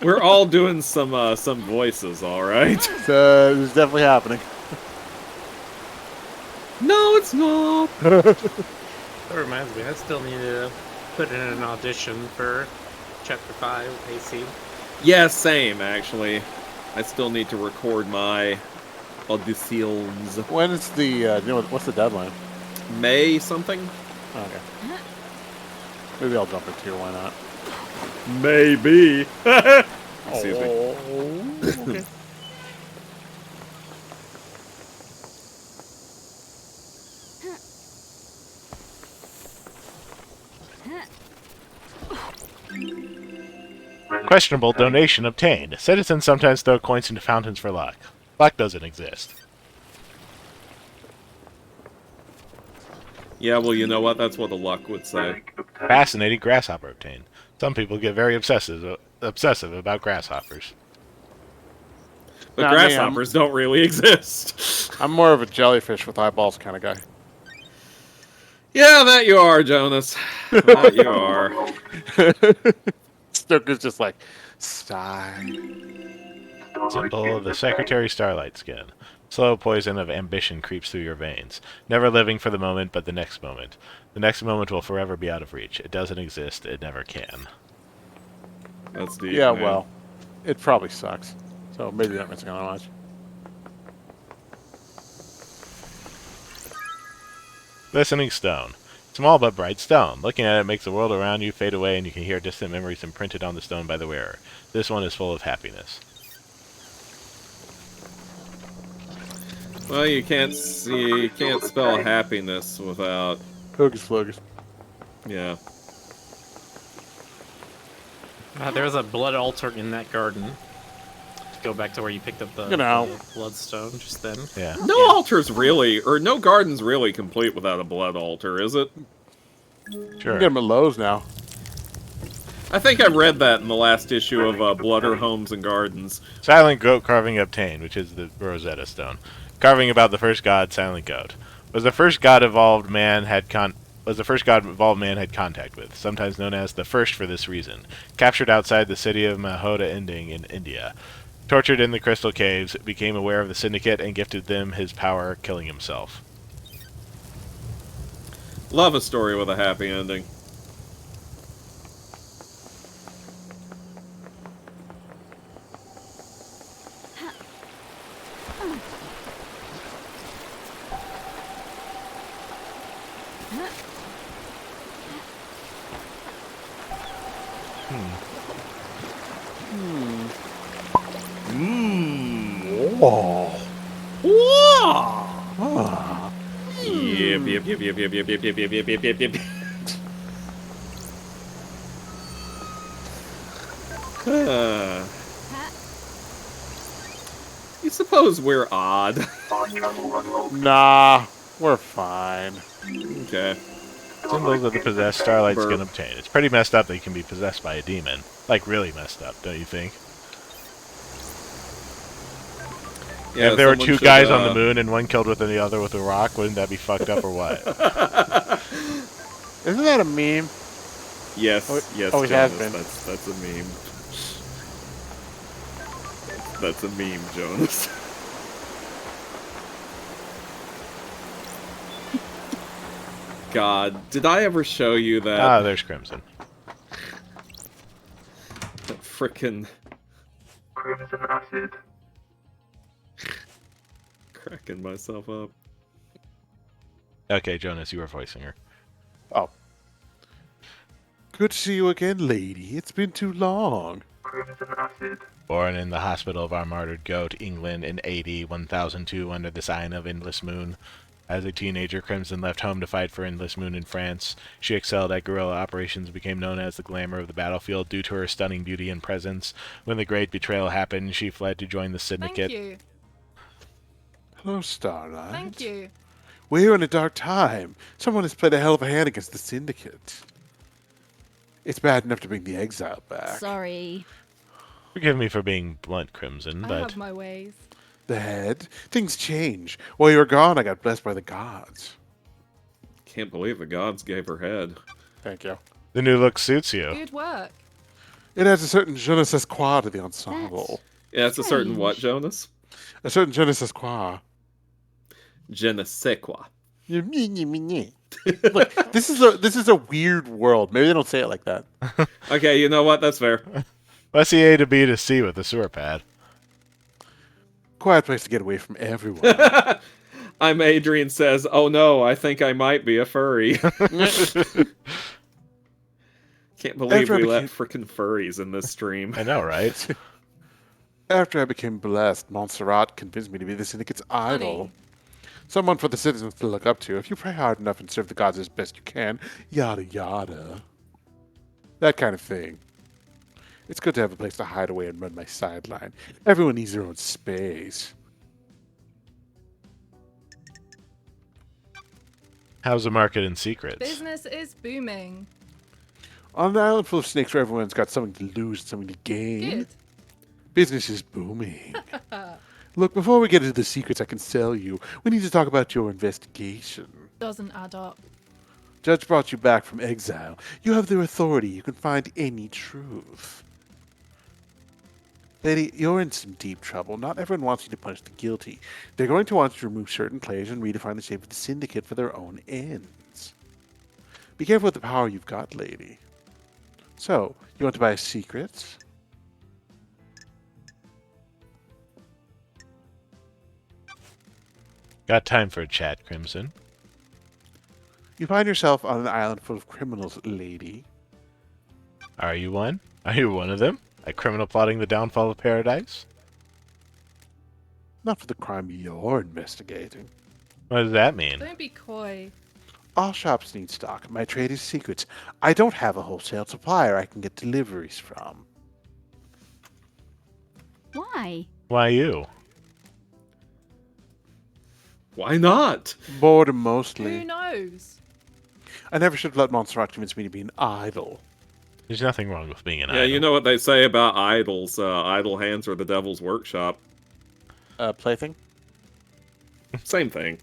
we're all doing some voices, all right. It's definitely happening. No, it's not. That reminds me, I still need to put in an audition for Chapter 5 AC. Yeah, same actually. I still need to record my auditions. When is the, what's the deadline? May something? Okay. Maybe I'll jump into it, why not? Maybe. Excuse me. Okay. Questionable donation obtained. Citizens sometimes throw coins into fountains for luck. Luck doesn't exist. Yeah, well, you know what? That's what the luck would say. Egg obtained. Fascinating grasshopper obtained. Some people get very obsessive about grasshoppers. But Not me, grasshoppers don't really exist. I'm more of a jellyfish with eyeballs kind of guy. Yeah, that you are, Jonas. That you are. Stoker's just like, sigh. Symbol of the Secretary Starlight skin. Slow poison of ambition creeps through your veins. Never living for the moment, but the next moment. The next moment will forever be out of reach. It doesn't exist. It never can. That's deep. Yeah, man. well, it probably sucks. So maybe you're not missing on much. Listening stone. Small but bright stone. Looking at it makes the world around you fade away and you can hear distant memories imprinted on the stone by the wearer. This one is full of happiness. Well, you can't spell happiness without. Hocus Pocus. Yeah. There's a blood altar in that garden. Go back to where you picked up the, You know. the bloodstone just then. Yeah. No altar's really, or no garden's really complete without a blood altar, is it? You can Sure. get them at Lowe's now. I think I read that in the last issue of Blooder Homes and Gardens. Silent goat carving obtained, which is the Rosetta Stone. Carving about the first god, Silent Goat. Was the first god evolved man had contact with, sometimes known as the First for this reason. Captured outside the city of Mahoda Ending in India. Tortured in the crystal caves, became aware of the syndicate and gifted them his power, killing himself. Love a story with a happy ending. Yep. You suppose we're odd? Nah, we're fine. Okay. Symbols of the possessed starlight skin obtained. It's pretty messed up that you can be possessed by a demon. Like, really messed up, don't you think? Yeah, if there were someone two should, guys on the moon and one killed with the other with a rock, wouldn't that be fucked up or what? Isn't that a meme? Yes, Oh, yes, always has Jonas, been. that's a meme. That's a meme, Jonas. God, did I ever show you that? Ah, there's Crimson. That frickin' Crimson acid. cracking myself up. Okay, Jonas, you were voicing her. Oh. Good to see you again, lady. It's been too long. Crimson acid. Born in the hospital of our martyred goat, England, in AD 1002 under the sign of Endless Moon. As a teenager, Crimson left home to fight for Endless Moon in France. She excelled at guerrilla operations and became known as the glamour of the battlefield due to her stunning beauty and presence. When the Great Betrayal happened, she fled to join the Syndicate. Thank you. Hello, Starlight. Thank you. We're in a dark time. Someone has played a hell of a hand against the Syndicate. It's bad enough to bring the exile back. Sorry. Forgive me for being blunt, Crimson, I but have my ways. The head? Things change. While you were gone, I got blessed by the gods. Can't believe the gods gave her head. Thank you. the new look suits you. Good work. It adds a certain je ne sais quoi to the ensemble. Yeah, it's a certain what, Strange. Jonas? A certain je ne sais quoi. Je ne sais quoi. Look, this is a weird world. Maybe they don't say it like that. Okay, you know what? That's fair. What's the A to B to C with the sewer pad? Quiet place to get away from everyone. I'm Adrian says, oh no, I think I might be a furry. Can't believe After I we let became- frickin' furries in this stream. I know, right? After I became blessed, Montserrat convinced me to be the Syndicate's idol. Honey. Someone for the citizens to look up to. If you pray hard enough and serve the gods as best you can, yada yada. That kind of thing. It's good to have a place to hide away and run my sideline. Everyone needs their own space. How's the market in secrets? Business is booming. On an island full of snakes where everyone's got something to lose and something to gain, Good. business is booming. Look, before we get into the secrets I can sell you, we need to talk about your investigation. Doesn't add up. Judge brought you back from exile. You have their authority. You can find any truth. Lady, you're in some deep trouble. Not everyone wants you to punish the guilty. They're going to want you to remove certain players and redefine the shape of the Syndicate for their own ends. Be careful with the power you've got, lady. So, you want to buy secrets? Got time for a chat, Crimson. You find yourself on an island full of criminals, lady. Are you one? Are you one of them? A criminal plotting the downfall of paradise? Not for the crime you're investigating. What does that mean? Don't be coy. All shops need stock. My trade is secrets. I don't have a wholesale supplier I can get deliveries from. Why? Why you? Why not? Boredom mostly. Who knows? I never should have let Montserrat convince me to be an idol. There's nothing wrong with being an Yeah, idol. you know what they say about idols. Idle hands are the devil's workshop. Plaything? Same thing.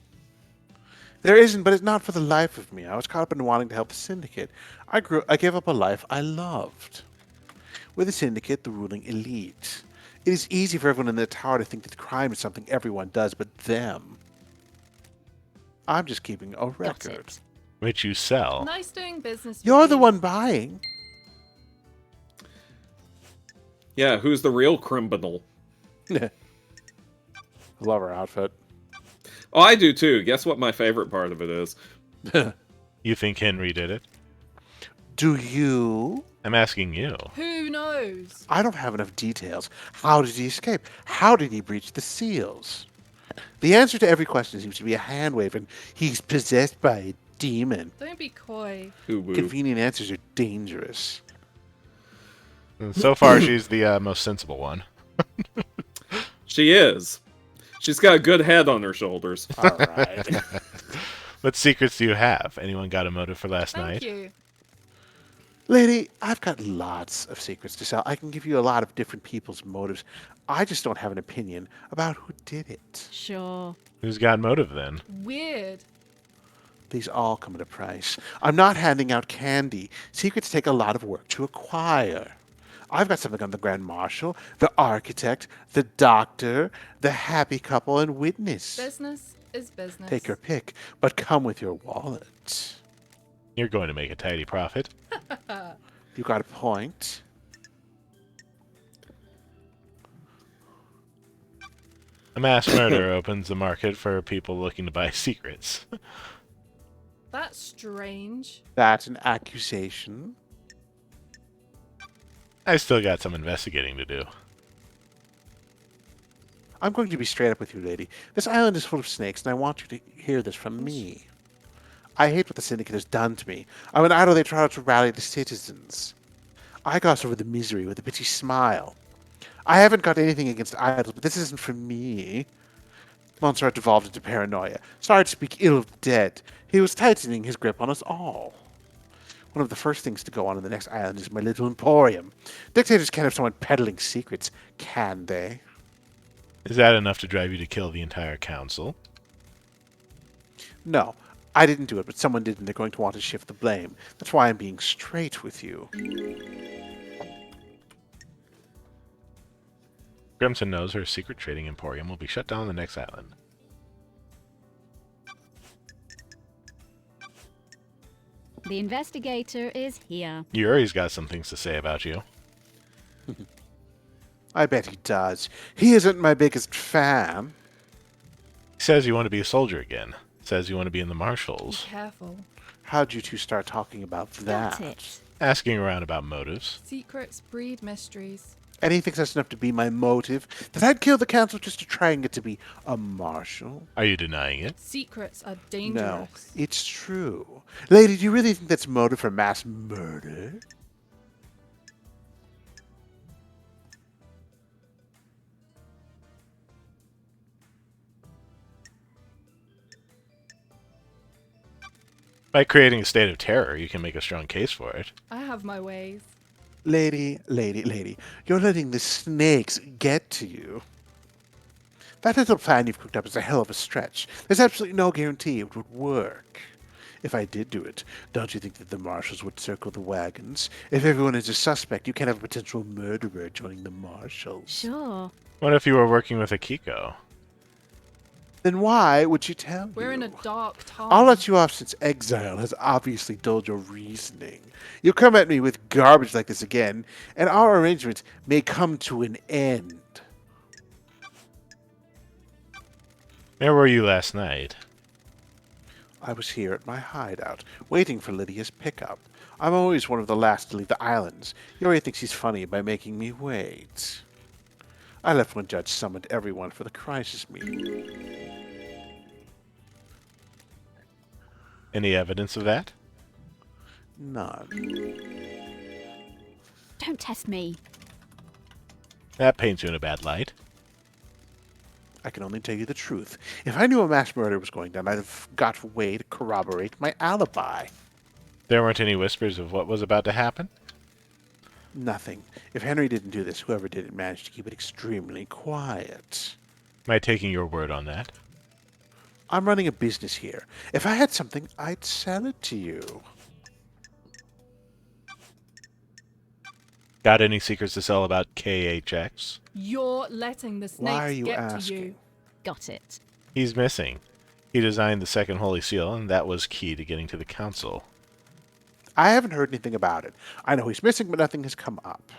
There isn't, but it's not for the life of me. I was caught up in wanting to help the Syndicate. I gave up a life I loved. We're the Syndicate, the ruling elite. It is easy for everyone in the tower to think that crime is something everyone does but them. I'm just keeping a Got record. it. Which you sell. Nice doing business with You're the you. one buying. Yeah, who's the real criminal? I love her outfit. Oh, I do too. Guess what my favorite part of it is? You think Henry did it? Do you? I'm asking you. Who knows? I don't have enough details. How did he escape? How did he breach the seals? The answer to every question seems to be a hand wave, and he's possessed by a demon. Don't be coy. Who Convenient answers are dangerous. So far, she's the most sensible one. She is. She's got a good head on her shoulders. All right. What secrets do you have? Anyone got a motive for last Thank night? you. Lady, I've got lots of secrets to sell. I can give you a lot of different people's motives. I just don't have an opinion about who did it. Sure. Who's got motive then? Weird. These all come at a price. I'm not handing out candy. Secrets take a lot of work to acquire. I've got something on the Grand Marshal, the architect, the doctor, the happy couple, and witness. Business is business. Take your pick, but come with your wallet. You're going to make a tidy profit. You got a point? A mass murder opens the market for people looking to buy secrets. That's strange. That's an accusation. I still got some investigating to do. I'm going to be straight up with you, lady. This island is full of snakes, and I want you to hear this from me. I hate what the Syndicate has done to me. I'm an idol they try to rally the citizens. I gloss over the misery with a bitchy smile. I haven't got anything against idols, but this isn't for me. Montserrat devolved into paranoia, started to speak ill of the dead. He was tightening his grip on us all. One of the first things to go on in the next island is my little emporium. Dictators can't have someone peddling secrets, can they? Is that enough to drive you to kill the entire council? No, I didn't do it, but someone did, and they're going to want to shift the blame. That's why I'm being straight with you. Grimson knows her secret trading emporium will be shut down on the next island. The investigator is here. Yuri's got some things to say about you. I bet he does. He isn't my biggest fan. He says you want to be a soldier again. Says you want to be in the Be marshals. careful. How'd you two start talking about that? Got it. Asking around about motives. Secrets breed mysteries. And he thinks that's enough to be my motive? That I'd kill the council just to try and get to be a marshal? Are you denying it? Secrets are No, dangerous. it's true. Lady, do you really think that's motive for mass murder? By creating a state of terror, you can make a strong case for it. I have my ways. Lady, you're letting the snakes get to you. That little plan you've cooked up is a hell of a stretch. There's absolutely no guarantee it would work. If I did do it, don't you think that the marshals would circle the wagons? If everyone is a suspect, you can't have a potential murderer joining the marshals. Sure. What if you were working with Akiko? Then why would she tell you? We're in a dark time. I'll let you off since exile has obviously dulled your reasoning. You'll come at me with garbage like this again, and our arrangements may come to an end. Where were you last night? I was here at my hideout, waiting for Lydia's pickup. I'm always one of the last to leave the islands. Yuri thinks he's funny by making me wait. I left when Judge summoned everyone for the crisis meeting. Any evidence of that? None. Don't test me. That paints you in a bad light. I can only tell you the truth. If I knew a mass murder was going down, I'd have got a way to corroborate my alibi. There weren't any whispers of what was about to happen? Nothing. If Henry didn't do this, whoever did it managed to keep it extremely quiet. Am I taking your word on that? I'm running a business here. If I had something, I'd sell it to you. Got any secrets to sell about KHX? You're letting the snakes Why are you get asking? to you. Got it. He's missing. He designed the second Holy Seal, and that was key to getting to the Council. I haven't heard anything about it. I know he's missing, but nothing has come up.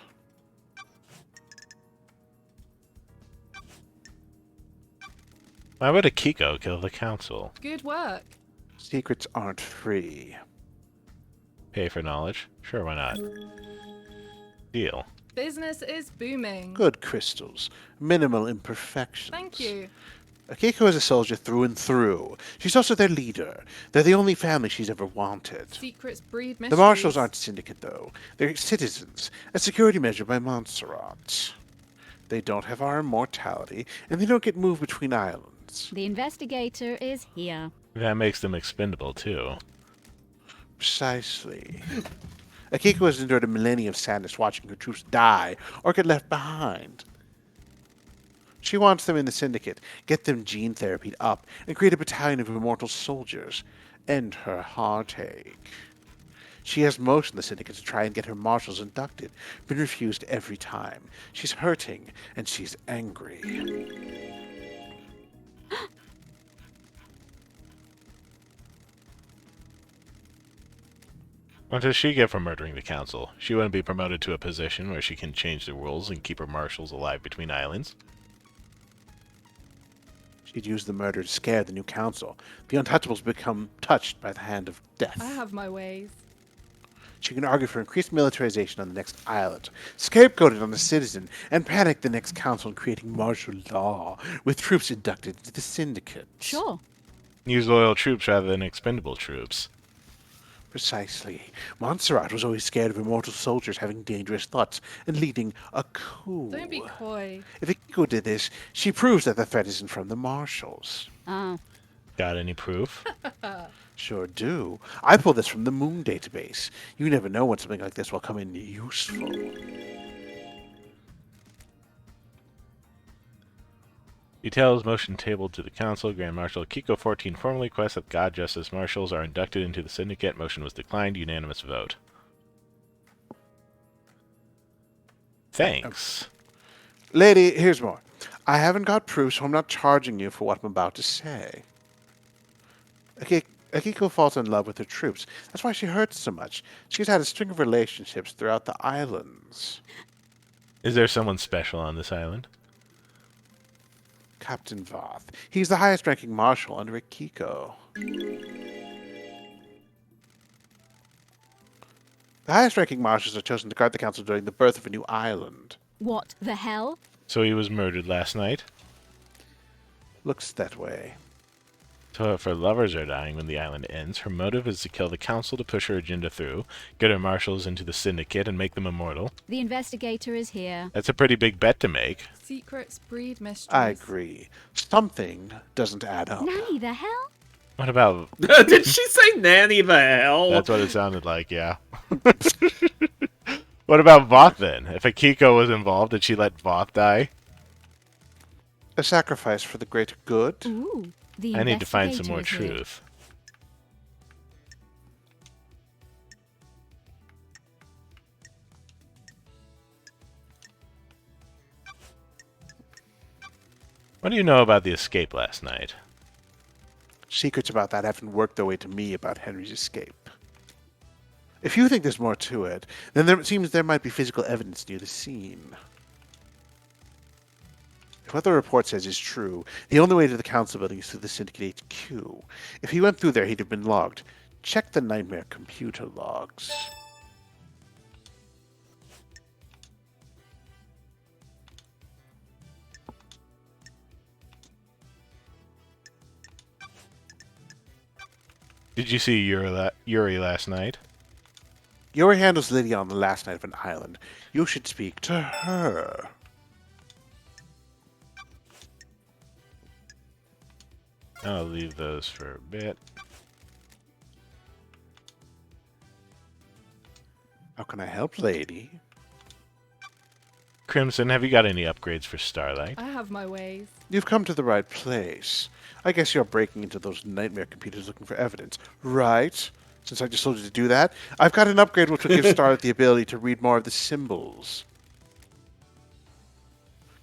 Why would Akiko kill the Council? Good work. Secrets aren't free. Pay for knowledge? Sure, why not? Deal. Business is booming. Good crystals. Minimal imperfections. Thank you. Akiko is a soldier through and through. She's also their leader. They're the only family she's ever wanted. Secrets breed mysteries. The marshals aren't syndicate, though. They're citizens, a security measure by Montserrat. They don't have our immortality, and they don't get moved between islands. The investigator is here. That makes them expendable, too. Precisely. Akiko has endured a millennia of sadness watching her troops die or get left behind. She wants them in the Syndicate, get them gene therapied up, and create a battalion of immortal soldiers. End her heartache. She has motioned the Syndicate to try and get her marshals inducted, been refused every time. She's hurting, and she's angry. What does she get from murdering the council? She wouldn't be promoted to a position where she can change the rules and keep her marshals alive between islands. She'd use the murder to scare the new council. The Untouchables become touched by the hand of death. I have my ways. She can argue for increased militarization on the next island, scapegoat it on the citizen, and panic the next council in creating martial law with troops inducted into the Syndicate. Sure. Use loyal troops rather than expendable troops. Precisely. Montserrat was always scared of immortal soldiers having dangerous thoughts and leading a coup. Don't be coy. If Akiko did this, she proves that the threat isn't from the marshals. Oh. Got any proof? Sure do. I pulled this from the Moon database. You never know when something like this will come in useful. Details motion tabled to the council. Grand Marshal Kiko 14 formally requests that God Justice Marshals are inducted into the Syndicate. Motion was declined. Unanimous vote. Thanks. Lady, here's more. I haven't got proof, so I'm not charging you for what I'm about to say. Akiko falls in love with her troops. That's why she hurts so much. She's had a string of relationships throughout the islands. Is there someone special on this island? Captain Voth. He's the highest-ranking marshal under Akiko. The highest-ranking marshals are chosen to guard the council during the birth of a new island. What the hell? So he was murdered last night? Looks that way. So if her lovers are dying when the island ends, her motive is to kill the council to push her agenda through, get her marshals into the Syndicate, and make them immortal. The investigator is here. That's a pretty big bet to make. Secrets breed mysteries. I agree. Something doesn't add up. Nanny, the hell? What about... Did she say nanny the hell? That's what it sounded like, yeah. What about Voth, then? If Akiko was involved, did she let Voth die? A sacrifice for the greater good? Ooh, the I need to find some investigator more is here. truth. What do you know about the escape last night? Secrets about that haven't worked their way to me about Henry's escape. If you think there's more to it, then it seems there might be physical evidence near the scene. If what the report says is true, the only way to the council building is through the Syndicate HQ. If he went through there, he'd have been logged. Check the Nightmare computer logs. Did you see Yuri last night? Yuri handles Lydia on the last night of an island. You should speak to her. I'll leave those for a bit. How can I help, lady? Crimson, have you got any upgrades for Starlight? I have my ways. You've come to the right place. I guess you're breaking into those Nightmare computers looking for evidence, right? Since I just told you to do that, I've got an upgrade which will give Starlight the ability to read more of the symbols.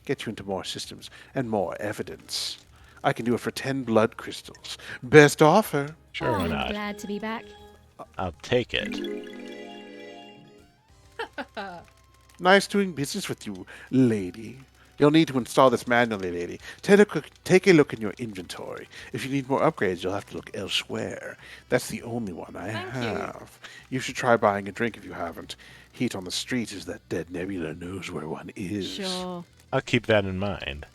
Get you into more systems and more evidence. I can do it for 10 blood crystals. Best offer. Sure, why I'm not? glad to be back. I'll take it. Nice doing business with you, lady. You'll need to install this manually, lady. Take a look in your inventory. If you need more upgrades, you'll have to look elsewhere. That's the only one I have. You should try buying a drink if you haven't. Heat on the streets is that dead Nebula knows where one is. Sure. I'll keep that in mind.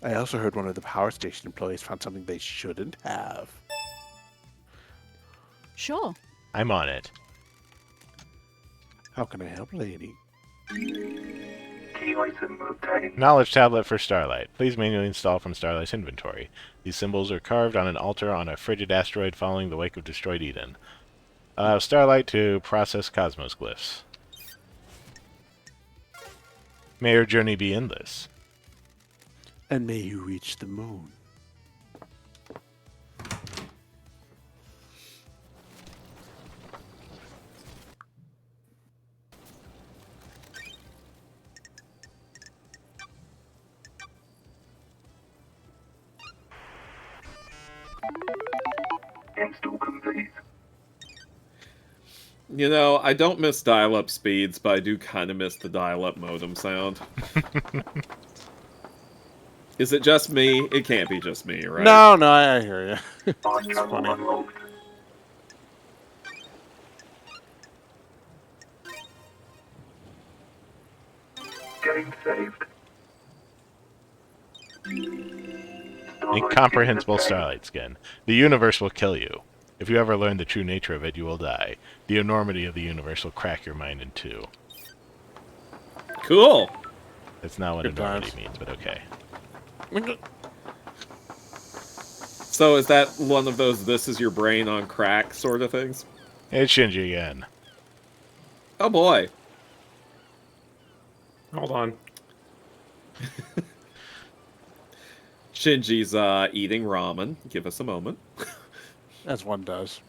I also heard one of the power station employees found something they shouldn't have. Sure. I'm on it. How can I help, lady? Key item obtained. Knowledge tablet for Starlight. Please manually install from Starlight's inventory. These symbols are carved on an altar on a frigid asteroid following the wake of destroyed Eden. Allow Starlight to process cosmos glyphs. May your journey be endless. And may you reach the moon. Install complete. You know, I don't miss dial-up speeds, but I do kind of miss the dial-up modem sound. Is it just me? It can't be just me, right? No, I hear you. Fast travel unlocked. Game saved. Incomprehensible Starlight Skin. The universe will kill you. If you ever learn the true nature of it, you will die. The enormity of the universe will crack your mind in two. Cool. That's not what Good enormity times. means, but okay. So is that one of those "this is your brain on crack" sort of things? It's Shinji again. Oh boy. Hold on. Shinji's eating ramen. Give us a moment. As one does.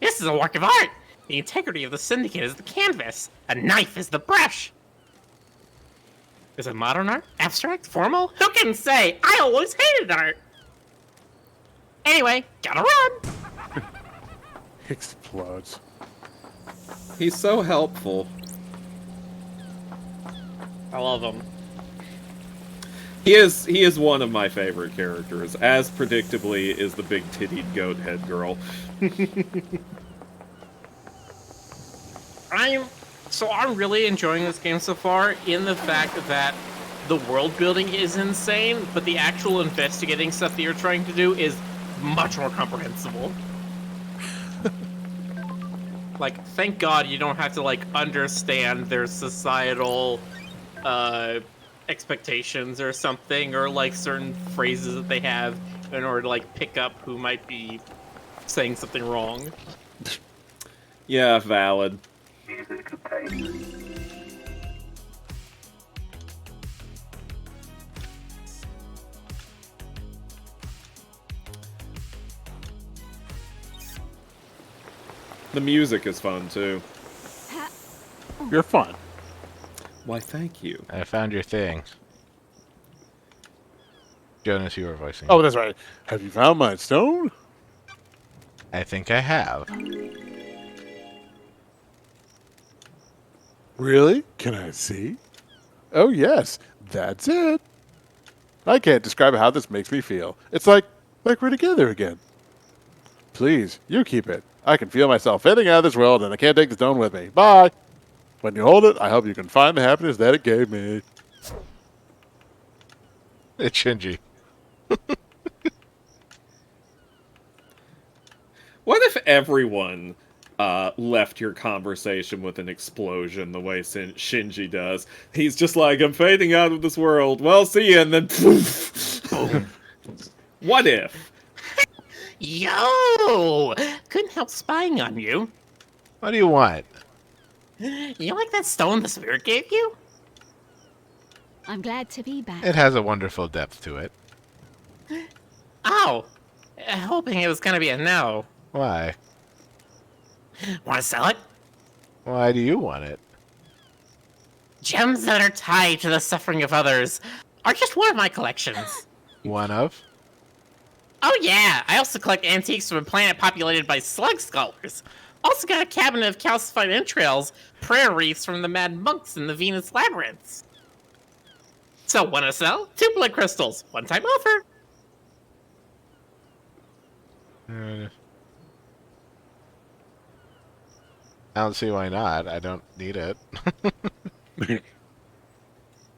This is a work of art. The integrity of the syndicate is the canvas. A knife is the brush. Is it modern art? Abstract? Formal? Who can say? I always hated art. Anyway, gotta run. Explodes. He's so helpful. I love him. He is one of my favorite characters, as predictably is the big-tittied goat head girl. I'm really enjoying this game so far in the fact that the world building is insane, but the actual investigating stuff that you're trying to do is much more comprehensible. Like, thank God you don't have to, like, understand their societal, expectations or something, or, like, certain phrases that they have in order to, like, pick up who might be saying something wrong. Yeah, valid. Music obtained. The music is fun, too. You're fun. Why, thank you. I found your thing. Jonas, you were voicing. Oh, that's right. Have you found my stone? I think I have. Really? Can I see? Oh, yes. That's it. I can't describe how this makes me feel. It's like we're together again. Please, you keep it. I can feel myself fading out of this world, and I can't take the stone with me. Bye. When you hold it, I hope you can find the happiness that it gave me. It's Shinji. What if everyone left your conversation with an explosion the way Shinji does? He's just like, I'm fading out of this world. Well, see ya, and then poof. Boom. What if? Yo! Couldn't help spying on you. What do you want? You like that stone the spirit gave you? I'm glad to be back. It has a wonderful depth to it. Oh! Hoping it was gonna be a no. Why? Wanna sell it? Why do you want it? Gems that are tied to the suffering of others are just one of my collections. One of? Oh yeah, I also collect antiques from a planet populated by slug scholars. Also got a cabinet of calcified entrails, prayer wreaths from the mad monks in the Venus labyrinths. So, wanna sell? 2 blood crystals, one-time offer. I don't see why not. I don't need it.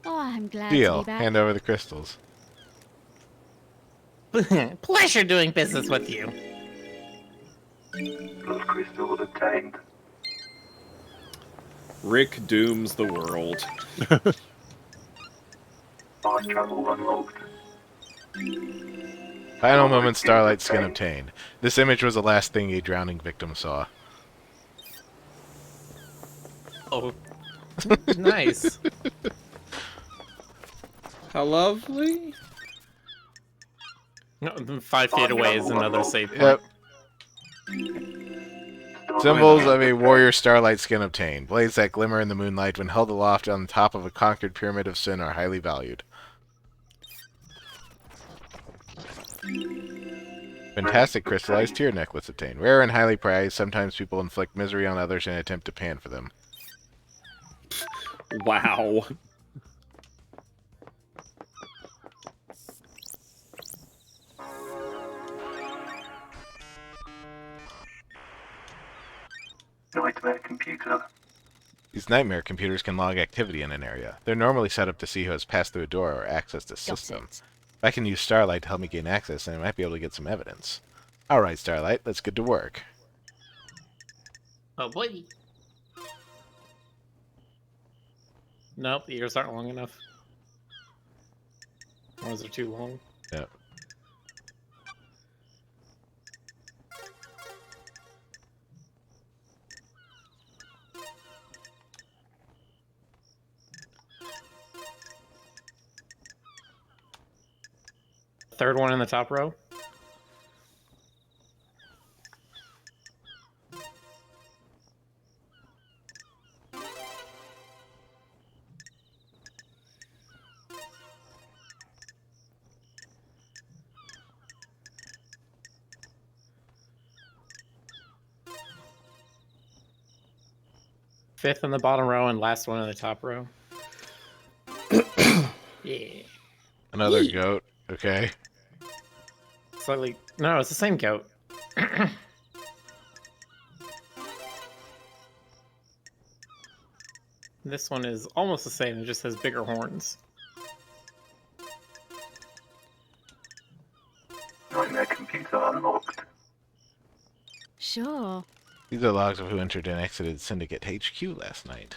Oh, I'm glad Deal. to be back. Hand over the crystals. Pleasure doing business with you. Blood crystal obtained. Rick dooms the world. Fast travel unlocked. Final moment, Starlight skin obtained. This image was the last thing a drowning victim saw. Oh, nice. How lovely. No, 5 feet away is another save point. Yep. Symbols of a warrior Starlight skin obtained. Blades that glimmer in the moonlight when held aloft on the top of a conquered pyramid of sin are highly valued. Fantastic crystallized tear necklace obtained. Rare and highly prized. Sometimes people inflict misery on others in an attempt to pan for them. Wow. Nightmare computer. These nightmare computers can log activity in an area. They're normally set up to see who has passed through a door or accessed the system. If I can use Starlight to help me gain access, then I might be able to get some evidence. Alright, Starlight, let's get to work. Oh boy. Nope, the ears aren't long enough. Ones are too long. Yep. Third one in the top row. Fifth in the bottom row and last one in the top row. Yeah. Another goat. Okay. Slightly. No, it's the same goat. This one is almost the same, it just has bigger horns. Nightmare computer unlocked. Sure. These are logs of who entered and exited Syndicate HQ last night.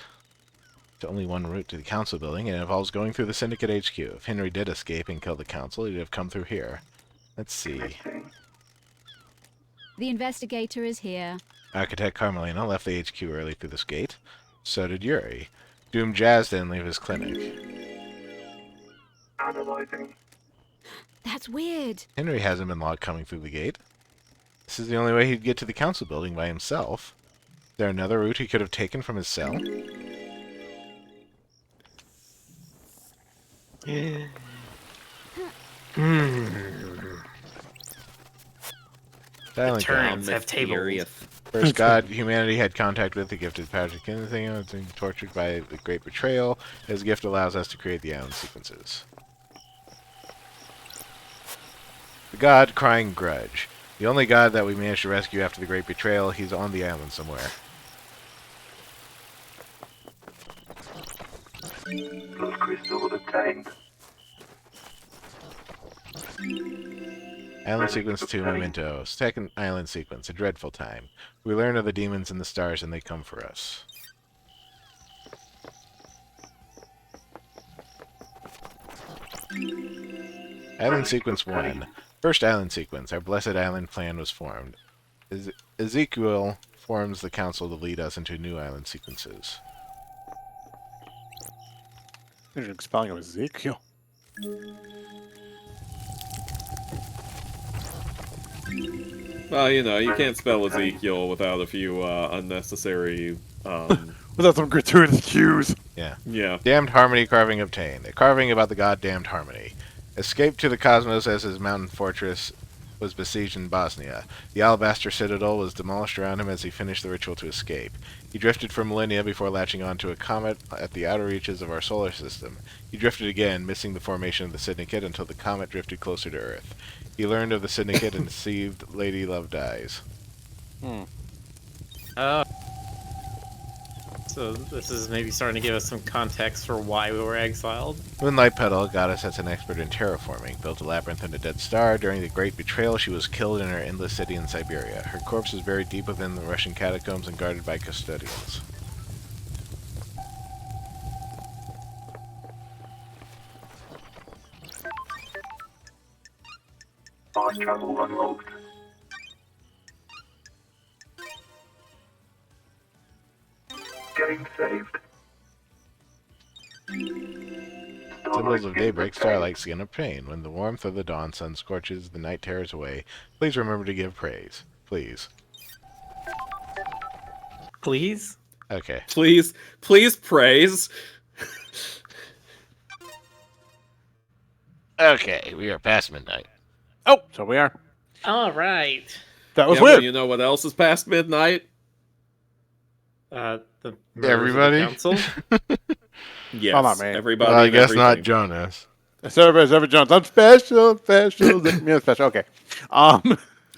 There's only one route to the council building, and it involves going through the Syndicate HQ. If Henry did escape and kill the council, he'd have come through here. Let's see. The investigator is here. Architect Carmelina left the HQ early through this gate. So did Yuri. Doom Jazz didn't leave his clinic. Analyzing. That's weird. Henry hasn't been logged coming through the gate. This is the only way he'd get to the council building by himself. Is there another route he could have taken from his cell? Silent Turns have tables. First god humanity had contact with the gifted Patrick anything being tortured by the great betrayal. His gift allows us to create the island sequences. The god crying grudge. The only god that we managed to rescue after the great betrayal, he's on the island somewhere. Blood crystal obtained. Island sequence 2 memento. Second island sequence, a dreadful time. We learn of the demons in the stars and they come for us. Island sequence 1. First island sequence. Our blessed island plan was formed. Ezekiel forms the council to lead us into new island sequences. You're spelling of Ezekiel. Well, you know, you can't spell Ezekiel without a few unnecessary. Without some gratuitous cues. Yeah. Yeah. Damned Harmony carving obtained. A carving about the god Damned Harmony. Escaped to the cosmos as his mountain fortress was besieged in Bosnia. The Alabaster Citadel was demolished around him as he finished the ritual to escape. He drifted for millennia before latching onto a comet at the outer reaches of our solar system. He drifted again, missing the formation of the Syndicate until the comet drifted closer to Earth. He learned of the Syndicate and deceived Lady Love Dies. So this is maybe starting to give us some context for why we were exiled. Moonlight Petal, goddess that's an expert in terraforming, built a labyrinth in a dead star. During the Great Betrayal, she was killed in her endless city in Siberia. Her corpse is buried deep within the Russian catacombs and guarded by custodians. Flight travel unlocked. Game saved. Symbols of daybreak, starlight, skin of pain. When the warmth of the dawn sun scorches, the night tears away. Please remember to give praise. Please. Please? Okay. Please praise. Okay, we are past midnight. Oh, so we are. All right. That was Yeah, well, weird. you know what else is past midnight? The Everybody? council. Yes, not me. everybody. Well, I and guess everything. not Jonas. Everybody's every Jones. I'm special. Special. Okay.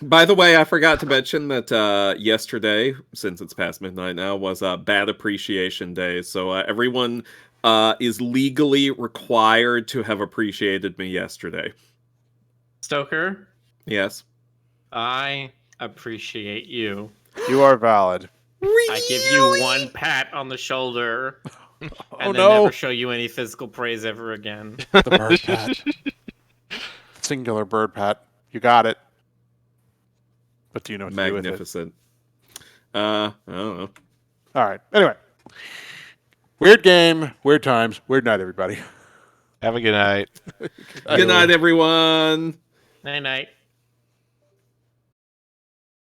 By the way, I forgot to mention that yesterday, since it's past midnight now, was Bad Appreciation Day. So everyone is legally required to have appreciated me yesterday. Stoker, Yes. I appreciate you. You are valid. I give you one pat on the shoulder, and then no. never show you any physical praise ever again. The bird pat. Singular bird pat. You got it. But do you know what to do with it? Magnificent. I don't know. All right. Anyway. Weird game. Weird times. Weird night, everybody. Have a good night. Good night, everyone. Night night.